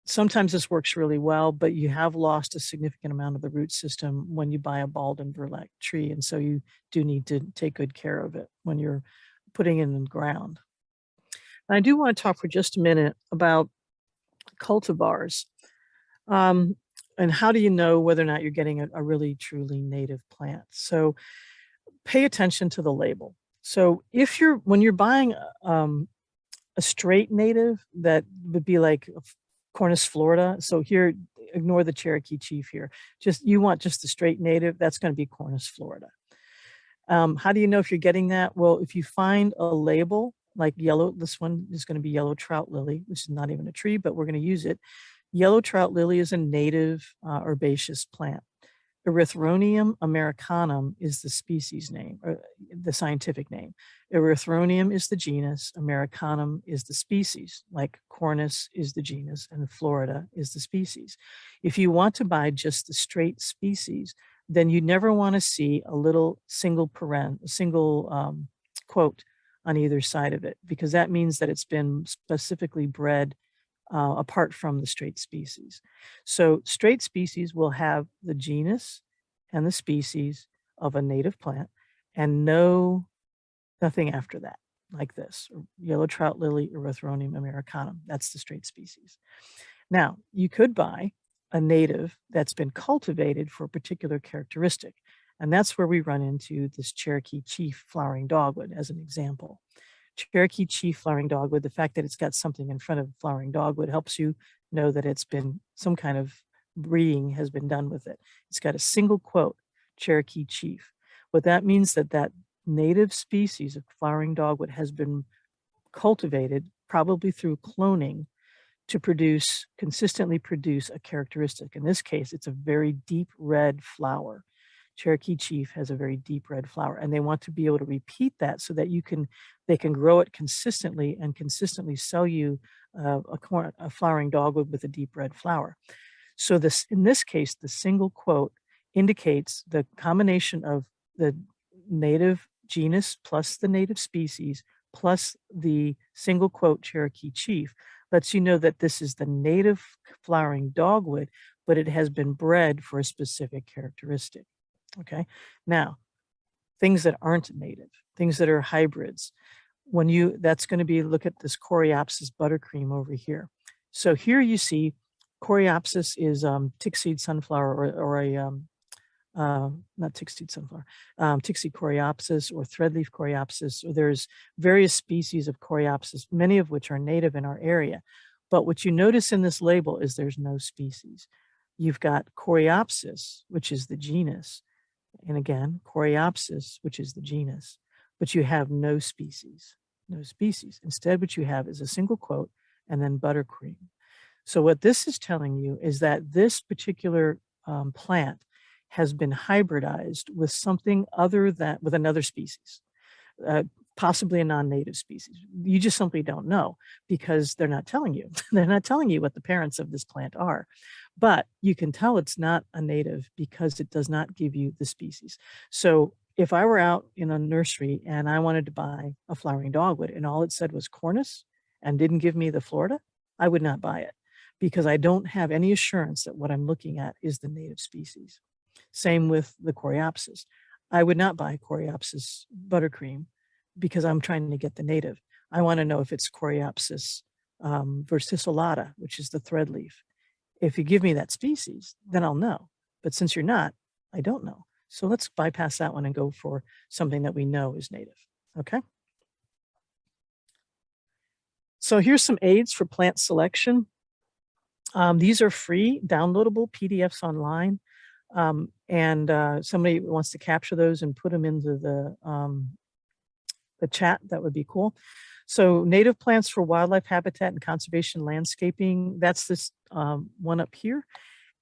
Sometimes this works really well, but you have lost a significant amount of the root system when you buy a balled and burlap tree. And so you do need to take good care of it when you're putting it in the ground. And I do want to talk for just a minute about cultivars. And how do you know whether or not you're getting a really truly native plant? So pay attention to the label. So when you're buying a straight native, that would be like Cornus Florida. So here, ignore the Cherokee Chief here. You want just the straight native, that's going to be Cornus Florida. How do you know if you're getting that? Well, if you find a label like yellow, this one is going to be yellow trout lily, which is not even a tree, but we're going to use it. Yellow trout lily is a native herbaceous plant. Erythronium americanum is the species name, or the scientific name. Erythronium is the genus, americanum is the species, like Cornus is the genus and Florida is the species. If you want to buy just the straight species, then you never want to see a little single quote on either side of it, because that means that it's been specifically bred apart from the straight species. So straight species will have the genus and the species of a native plant and nothing after that, like this, yellow trout lily, Erythronium americanum. That's the straight species. Now, you could buy a native that's been cultivated for a particular characteristic, and that's where we run into this Cherokee Chief flowering dogwood as an example. Cherokee Chief flowering dogwood, the fact that it's got something in front of flowering dogwood helps you know that it's been some kind of breeding has been done with it. It's got a single quote, Cherokee Chief. What that means that native species of flowering dogwood has been cultivated, probably through cloning, to consistently produce a characteristic. In this case, it's a very deep red flower. Cherokee Chief has a very deep red flower, and they want to be able to repeat that so that they can grow it consistently and consistently sell you a flowering dogwood with a deep red flower. So in this case, the single quote indicates the combination of the native genus plus the native species plus the single quote Cherokee Chief lets you know that this is the native flowering dogwood, but it has been bred for a specific characteristic. Okay. Now, things that aren't native, things that are hybrids, that's going to be, look at this Coreopsis buttercream over here. So here you see Coreopsis is tick-seed sunflower not tick-seed sunflower, tick-seed Coreopsis or threadleaf Coreopsis. Or there's various species of Coreopsis, many of which are native in our area. But what you notice in this label is there's no species. You've got Coreopsis, which is the genus, and again, Coreopsis, which is the genus, but you have no species, no species. Instead, what you have is a single quote and then buttercream. So what this is telling you is that this particular plant has been hybridized with something with another species, possibly a non-native species. You just simply don't know because they're not telling you. They're not telling you what the parents of this plant are. But you can tell it's not a native because it does not give you the species. So if I were out in a nursery and I wanted to buy a flowering dogwood and all it said was Cornus and didn't give me the Florida, I would not buy it because I don't have any assurance that what I'm looking at is the native species. Same with the Coreopsis. I would not buy Coreopsis buttercream because I'm trying to get the native. I want to know if it's Coreopsis versicolata, which is the threadleaf. If you give me that species, then I'll know. But since you're not, I don't know. So let's bypass that one and go for something that we know is native. Okay. So here's some aids for plant selection. These are free, downloadable PDFs online. Somebody wants to capture those and put them into the chat, that would be cool. So native plants for wildlife habitat and conservation landscaping, that's this one up here.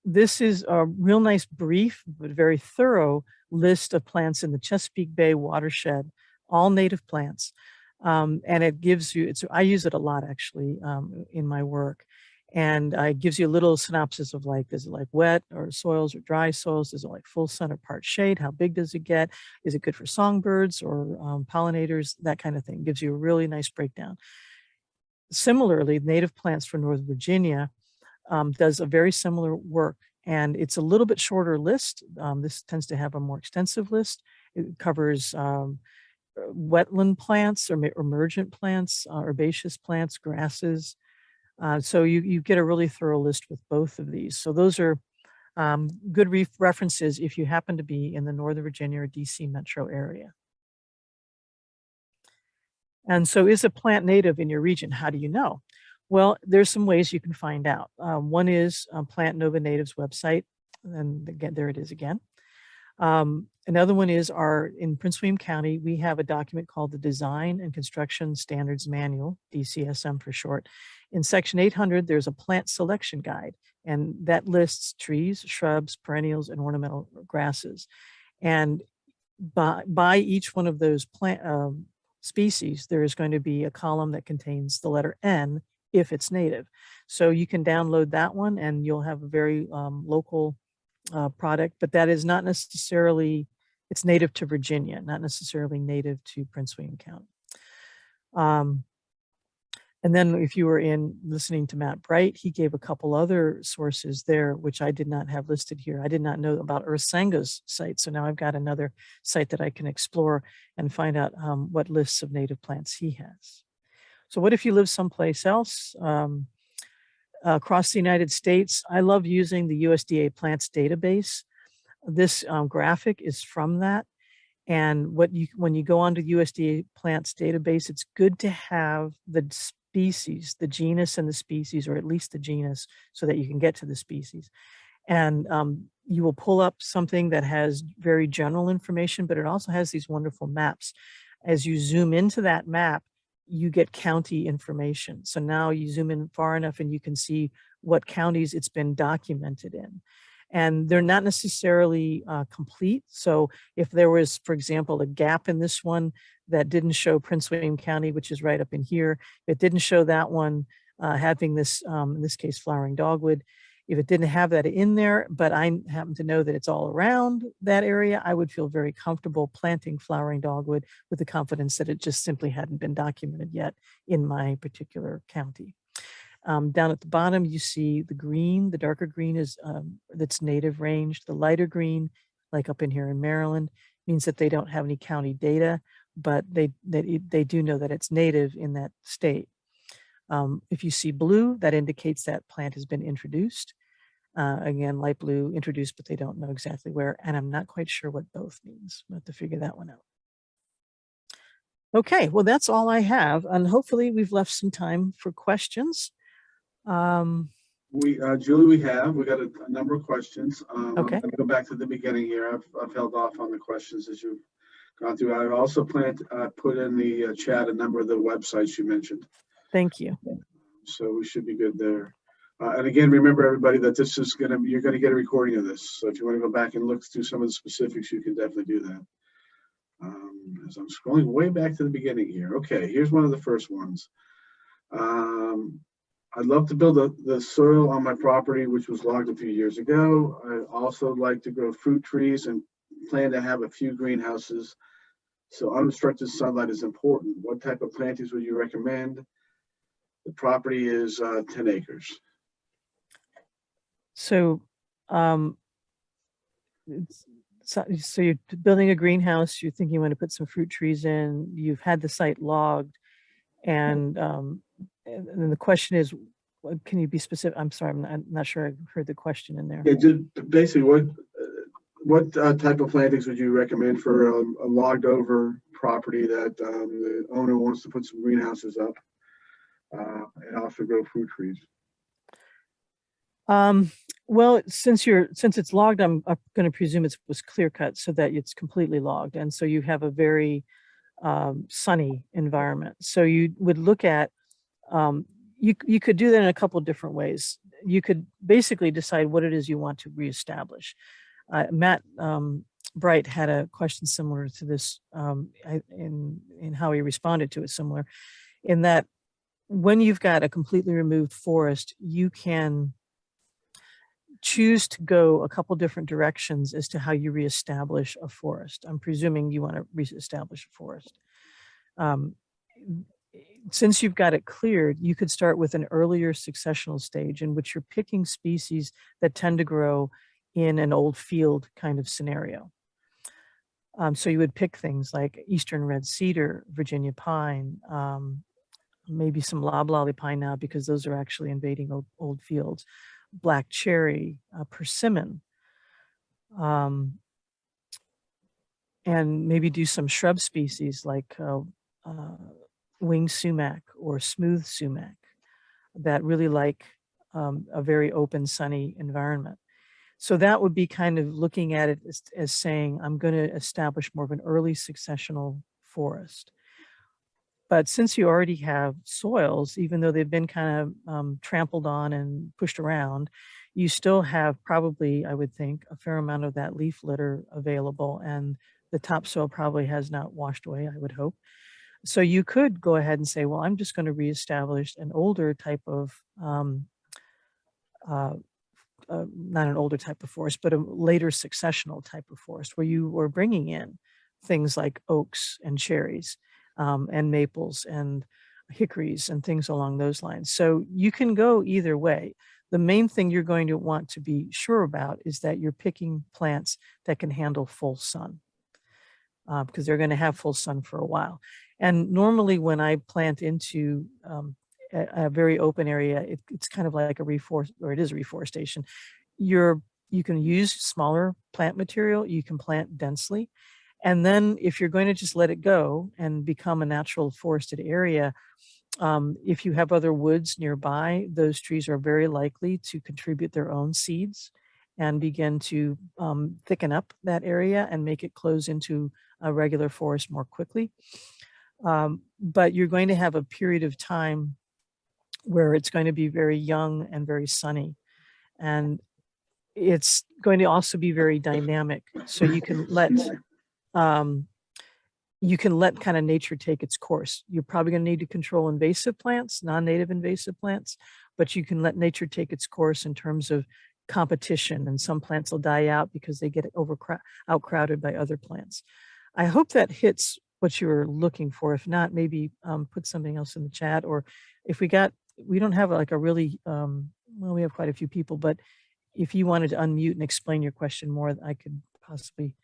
This is a real nice brief, but very thorough list of plants in the Chesapeake Bay watershed, all native plants. And it gives you, I use it a lot actually in my work. And it gives you a little synopsis of like, is it like wet or soils or dry soils? Is it like full sun or part shade? How big does it get? Is it good for songbirds or pollinators? That kind of thing. Gives you a really nice breakdown. Similarly, native plants for Northern Virginia does a very similar work. And it's a little bit shorter list. This tends to have a more extensive list. It covers wetland plants or emergent plants, herbaceous plants, grasses. So you get a really thorough list with both of these. So those are good references if you happen to be in the Northern Virginia or DC metro area. And so is a plant native in your region? How do you know? Well, there's some ways you can find out. One is Plant Nova Native's website. And again, there it is again. Another one is in Prince William County, we have a document called the Design and Construction Standards Manual, DCSM for short. In section 800, there's a plant selection guide, and that lists trees, shrubs, perennials, and ornamental grasses. And by each one of those plant species, there is going to be a column that contains the letter N if it's native. So you can download that one and you'll have a very local product, but that is not necessarily, it's native to Virginia, not necessarily native to Prince William County. And then if you were listening to Matt Bright, he gave a couple other sources there, which I did not have listed here. I did not know about Earth Sango's site. So now I've got another site that I can explore and find out what lists of native plants he has. So what if you live someplace else? Across the United States, I love using the USDA plants database. This graphic is from that. And when you go onto the USDA plants database, it's good to have the species, the genus and the species, or at least the genus, so that you can get to the species. And you will pull up something that has very general information, but it also has these wonderful maps. As you zoom into that map, you get county information. So now you zoom in far enough and you can see what counties it's been documented in. And they're not necessarily complete. So if there was, for example, a gap in this one that didn't show Prince William County, which is right up in here, it didn't show that one having this, in this case, flowering dogwood. If it didn't have that in there, but I happen to know that it's all around that area, I would feel very comfortable planting flowering dogwood with the confidence that it just simply hadn't been documented yet in my particular county. Down at the bottom, you see the green, the darker green is that's native range. The lighter green, like up in here in Maryland, means that they don't have any county data, but they do know that it's native in that state. If you see blue, that indicates that plant has been introduced. Again, light blue, introduced, but they don't know exactly where. And I'm not quite sure what both means. We'll have to figure that one out. Okay, well, that's all I have. And hopefully we've left some time for questions. Julie, we got a number of questions. Okay. I'm going to go back to the beginning here. I've held off on the questions as you've gone through. I also plan to put in the chat a number of the websites you mentioned. Thank you. So we should be good there. And again, remember everybody that this is you're going to get a recording of this. So if you want to go back and look through some of the specifics, you can definitely do that. As I'm scrolling way back to the beginning here. Okay, here's one of the first ones. I'd love to build the soil on my property, which was logged a few years ago. I also like to grow fruit trees and plan to have a few greenhouses. So unobstructed sunlight is important. What type of plantings would you recommend? The property is 10 acres. So, so you're building a greenhouse, you're thinking you want to put some fruit trees in, you've had the site logged, and then the question is, can you be specific? I'm sorry, I'm not sure I heard the question in there. Yeah, just basically, what type of plantings would you recommend for a logged over property that the owner wants to put some greenhouses up and also grow fruit trees? Well, since it's logged, I'm going to presume it was clear cut so that it's completely logged, and so you have a very sunny environment. So you would look at you could do that in a couple of different ways. You could basically decide what it is you want to reestablish. Matt Bright had a question similar to this in how he responded to it, similar in that when you've got a completely removed forest, you can choose to go a couple different directions as to how you reestablish a forest. I'm presuming you want to reestablish a forest. Since you've got it cleared, you could start with an earlier successional stage in which you're picking species that tend to grow in an old field kind of scenario. So you would pick things like eastern red cedar, Virginia pine, maybe some loblolly pine now because those are actually invading old fields, black cherry, persimmon, and maybe do some shrub species like winged sumac or smooth sumac that really like a very open, sunny environment. So that would be kind of looking at it as saying, I'm going to establish more of an early successional forest. But since you already have soils, even though they've been kind of trampled on and pushed around, you still have probably, I would think, a fair amount of that leaf litter available, and the topsoil probably has not washed away, I would hope. So you could go ahead and say, well, I'm just going to reestablish an older type of, not an older type of forest, but a later successional type of forest where you were bringing in things like oaks and cherries and maples and hickories and things along those lines. So you can go either way. The main thing you're going to want to be sure about is that you're picking plants that can handle full sun because they're going to have full sun for a while. And normally when I plant into a very open area, it's kind of like a reforestation. You can use smaller plant material, you can plant densely. And then if you're going to just let it go and become a natural forested area, if you have other woods nearby, those trees are very likely to contribute their own seeds and begin to thicken up that area and make it close into a regular forest more quickly. But you're going to have a period of time where it's going to be very young and very sunny. And it's going to also be very dynamic. So um, you can let kind of nature take its course. You're probably going to need to control invasive plants, non-native invasive plants, but you can let nature take its course in terms of competition, and some plants will die out because they get outcrowded by other plants. I hope that hits what you were looking for. If not, maybe put something else in the chat, or if we don't have like a really, well, we have quite a few people, but if you wanted to unmute and explain your question more, I could possibly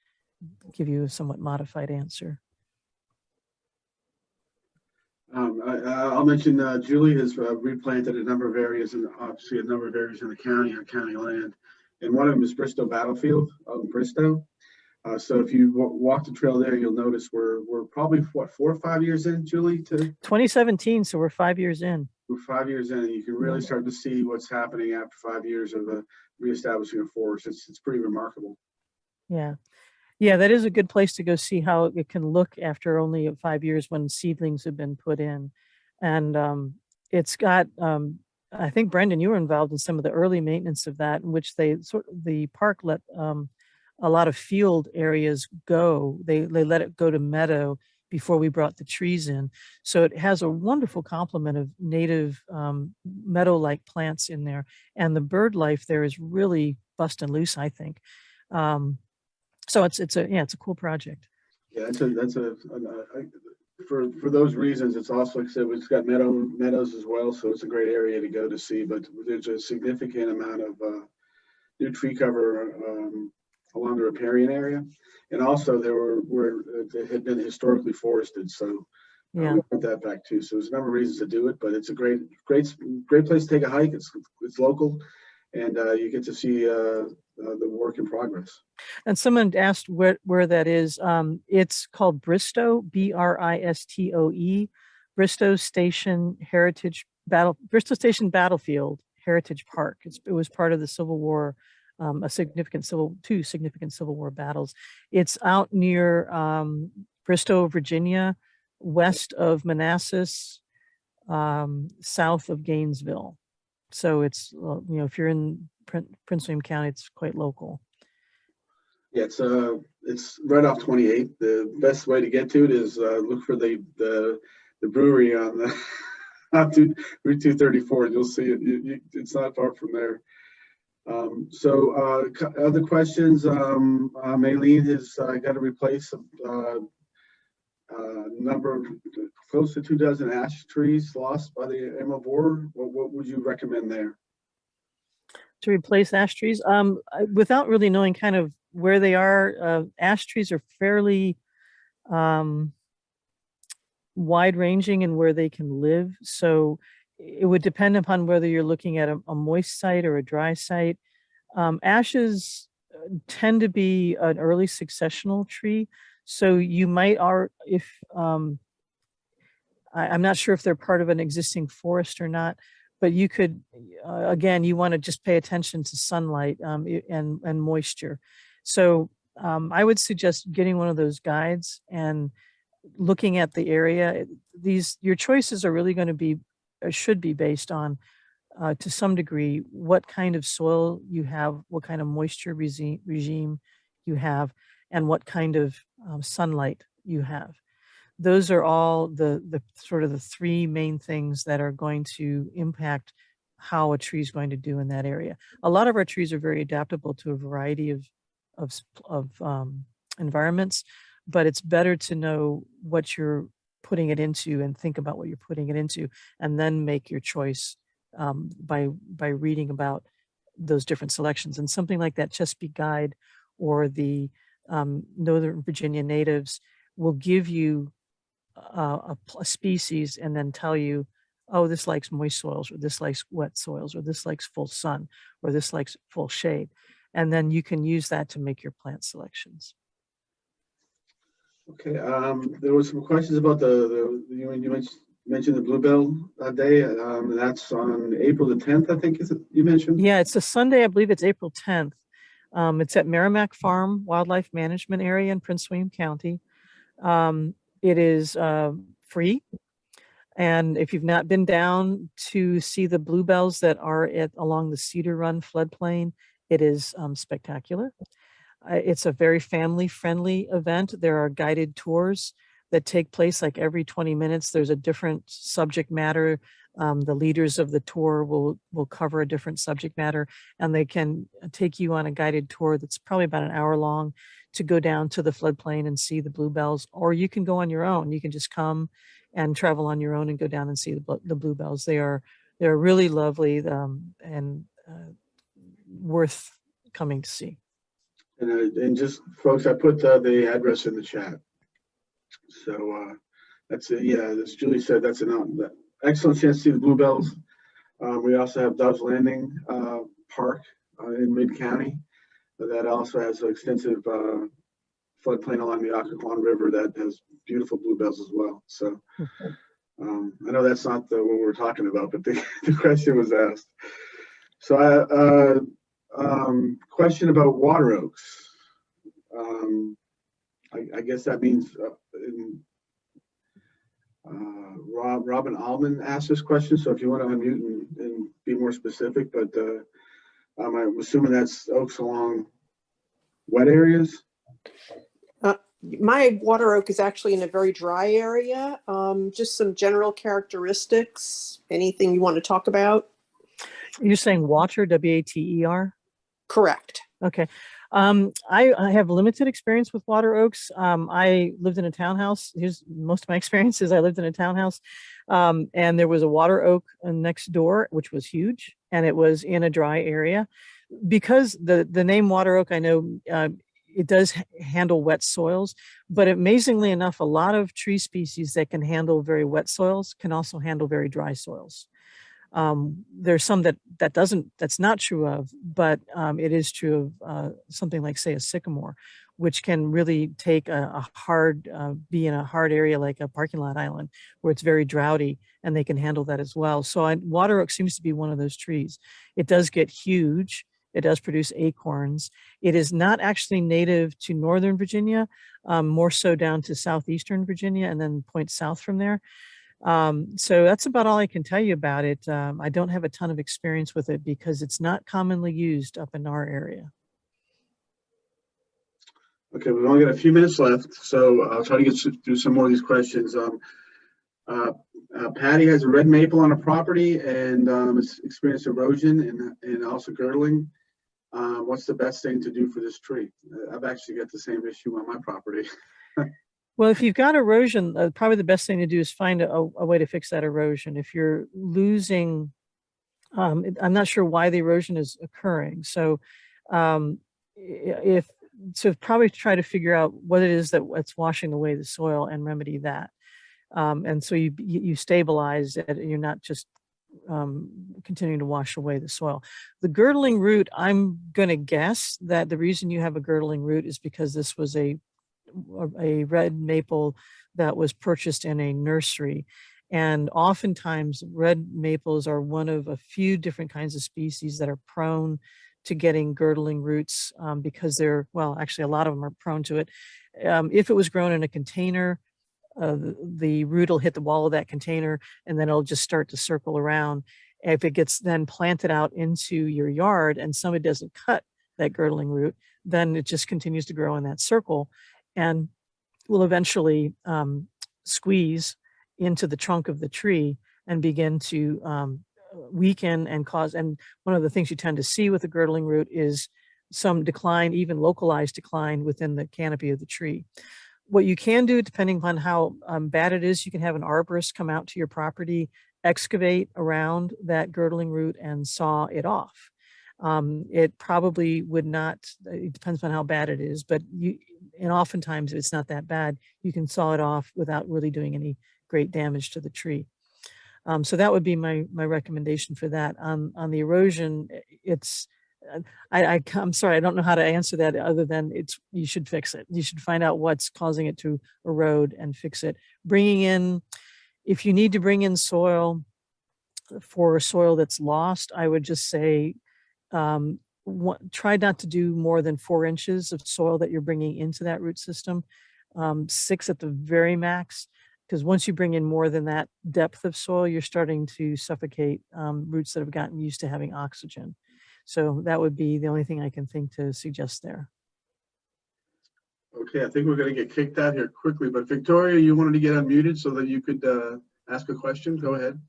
give you a somewhat modified answer. I'll mention Julie has replanted a number of areas, and obviously a number of areas in the county on county land. And one of them is Bristow Battlefield out in Bristow. So if you walk the trail there, you'll notice we're probably, what, 4 or 5 years in, Julie? To 2017, so we're 5 years in. We're 5 years in, and you can really start to see what's happening after 5 years of reestablishing a forest. It's pretty remarkable. Yeah. Yeah, that is a good place to go see how it can look after only 5 years when seedlings have been put in. And it's got, I think, Brendan, you were involved in some of the early maintenance of that, in which the park let a lot of field areas go. They let it go to meadow before we brought the trees in. So it has a wonderful complement of native meadow-like plants in there. And the bird life there is really busting loose, I think. So it's a cool project. Yeah, for those reasons, it's also, like I said, it's got meadows as well, so it's a great area to go to see. But there's a significant amount of new tree cover along the riparian area, and also it had been historically forested, so we put that back too. So there's a number of reasons to do it, but it's a great place to take a hike. It's local, and you get to see the work in progress. And someone asked where that is. It's called Bristow, Bristoe, Bristow Station Battlefield Heritage Park. It was part of the Civil War, two significant Civil War battles. It's out near Bristow, Virginia, west of Manassas, south of Gainesville. So it's, if you're in Prince William County, it's quite local. Yeah, it's right off 28. The best way to get to it is look for the brewery on the Route 234. You'll see it. It's not far from there. So other questions? Maylene has got to replace a number of close to 24 ash trees lost by the emerald borer. What would you recommend there? To replace ash trees, without really knowing kind of where they are, ash trees are fairly wide-ranging in where they can live. So it would depend upon whether you're looking at a moist site or a dry site. Ashes tend to be an early successional tree. So you might, I'm not sure if they're part of an existing forest or not, but you could, again, you want to just pay attention to sunlight and moisture. So I would suggest getting one of those guides and looking at the area. Your choices are really going to be, or should be, based on, to some degree, what kind of soil you have, what kind of moisture regime you have, and what kind of sunlight you have. Those are all the sort of the three main things that are going to impact how a tree is going to do in that area. A lot of our trees are very adaptable to a variety of environments, but it's better to know what you're putting it into and think about what you're putting it into, and then make your choice by reading about those different selections. And something like that Chesapeake Guide or the Northern Virginia Natives will give you a species and then tell you, oh, this likes moist soils, or this likes wet soils, or this likes full sun, or this likes full shade. And then you can use that to make your plant selections. Okay, there were some questions about you mentioned the Bluebell Day. That's on April the 10th, I think, you mentioned? Yeah, it's a Sunday. I believe it's April 10th. It's at Merrimack Farm Wildlife Management Area in Prince William County. It is free. And if you've not been down to see the bluebells that are along the Cedar Run floodplain, it is spectacular. It's a very family-friendly event. There are guided tours that take place like every 20 minutes. There's a different subject matter. The leaders of the tour will cover a different subject matter, and they can take you on a guided tour that's probably about an hour long to go down to the floodplain and see the bluebells, or you can go on your own. You can just come and travel on your own and go down and see the bluebells. They're really lovely and worth coming to see. And just folks, I put the address in the chat. So that's it. Yeah, as Julie said, that's an excellent chance to see the bluebells. We also have Dove's Landing Park in Mid-County that also has an extensive floodplain along the Occoquan River that has beautiful bluebells as well. So I know that's not what we're talking about, but the question was asked. So question about water oaks. I guess that means Robin Allman asked this question. So if you want to unmute and be more specific, but I'm assuming that's oaks along wet areas. My water oak is actually in a very dry area. Just some general characteristics. Anything you want to talk about? You're saying water, W-A-T-E-R? Correct. Okay. I have limited experience with water oaks. I lived in a townhouse. Here's most of my experiences. I lived in a townhouse, and there was a water oak next door, which was huge, and it was in a dry area. Because the name water oak, I know it does handle wet soils, but amazingly enough, a lot of tree species that can handle very wet soils can also handle very dry soils. There's some that's not true of, but it is true of something like, say, a sycamore, which can really take be in a hard area like a parking lot island where it's very droughty, and they can handle that as well. So water oak seems to be one of those trees. It does get huge. It does produce acorns. It is not actually native to Northern Virginia, more so down to Southeastern Virginia and then points south from there. So that's about all I can tell you about it. I don't have a ton of experience with it because it's not commonly used up in our area. Okay, we've only got a few minutes left, so I'll try to get through some more of these questions. Patty has a red maple on a property and has experienced erosion and also girdling. What's the best thing to do for this tree? I've actually got the same issue on my property. Well, if you've got erosion, probably the best thing to do is find a way to fix that erosion. If you're losing, I'm not sure why the erosion is occurring. So probably try to figure out what it is that's washing away the soil and remedy that. And so you stabilize it. You're not just continuing to wash away the soil. The girdling root, I'm going to guess that the reason you have a girdling root is because this was a red maple that was purchased in a nursery. And oftentimes red maples are one of a few different kinds of species that are prone to getting girdling roots because actually a lot of them are prone to it. If it was grown in a container, the root will hit the wall of that container and then it'll just start to circle around. If it gets then planted out into your yard and somebody doesn't cut that girdling root, then it just continues to grow in that circle and will eventually squeeze into the trunk of the tree and begin to weaken and cause. And one of the things you tend to see with the girdling root is some decline, even localized decline within the canopy of the tree. What you can do, depending on how bad it is, you can have an arborist come out to your property, excavate around that girdling root and saw it off. It probably would not, it depends on how bad it is, but and oftentimes if it's not that bad, you can saw it off without really doing any great damage to the tree. So that would be my recommendation for that. On the erosion, I'm sorry, I don't know how to answer that other than you should fix it. You should find out what's causing it to erode and fix it. If you need to bring in soil for soil that's lost, I would just say, try not to do more than 4 inches of soil that you're bringing into that root system, 6 at the very max, because once you bring in more than that depth of soil, you're starting to suffocate roots that have gotten used to having oxygen. So that would be the only thing I can think to suggest there. Okay, I think we're going to get kicked out here quickly, but Victoria, you wanted to get unmuted so that you could ask a question. Go ahead.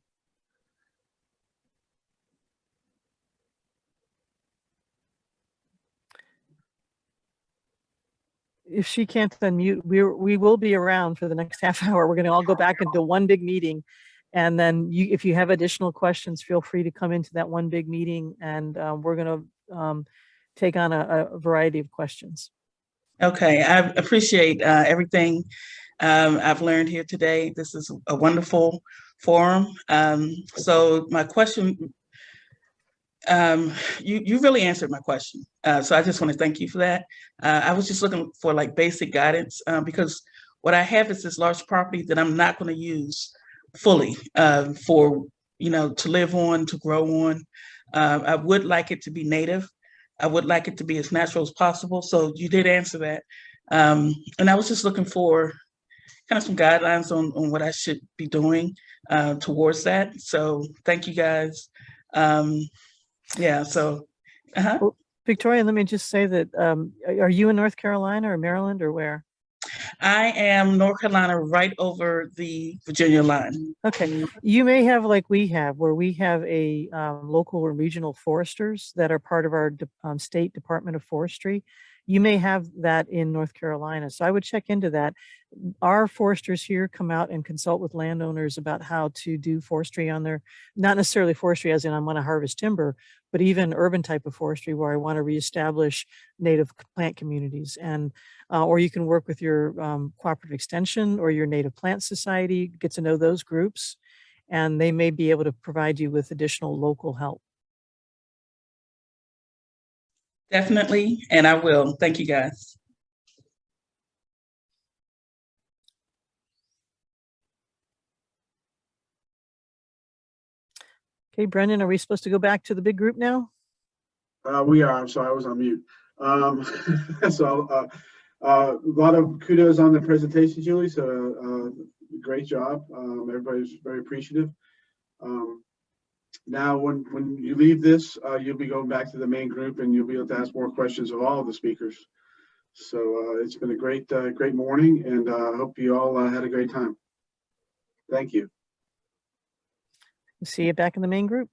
If she can't unmute, we will be around for the next half hour. We're going to all go back into one big meeting. And then if you have additional questions, feel free to come into that one big meeting, and we're going to take on a variety of questions. Okay, I appreciate everything I've learned here today. This is a wonderful forum. So my question, you really answered my question. So I just want to thank you for that. I was just looking for like basic guidance because what I have is this large property that I'm not going to use fully for, to live on, to grow on. I would like it to be native. I would like it to be as natural as possible. So you did answer that. And I was just looking for kind of some guidelines on what I should be doing towards that. So thank you guys. Yeah, so. Well, Victoria, let me just say that, are you in North Carolina or Maryland or where? I am North Carolina, right over the Virginia line. Okay, you may have like we have, where we have a local or regional foresters that are part of our state Department of Forestry. You may have that in North Carolina, so I would check into that. Our foresters here come out and consult with landowners about how to do forestry on their, not necessarily forestry as in I want to harvest timber, but even urban type of forestry where I want to reestablish native plant communities. And or you can work with your cooperative extension or your native plant society, get to know those groups, and they may be able to provide you with additional local help. Definitely, and I will. Thank you, guys. Okay, Brendan, are we supposed to go back to the big group now? We are. I'm sorry, I was on mute. So a lot of kudos on the presentation, Julie. So great job. Everybody's very appreciative. Now, when you leave this, you'll be going back to the main group, and you'll be able to ask more questions of all of the speakers. So it's been a great morning, and I hope you all had a great time. Thank you. See you back in the main group.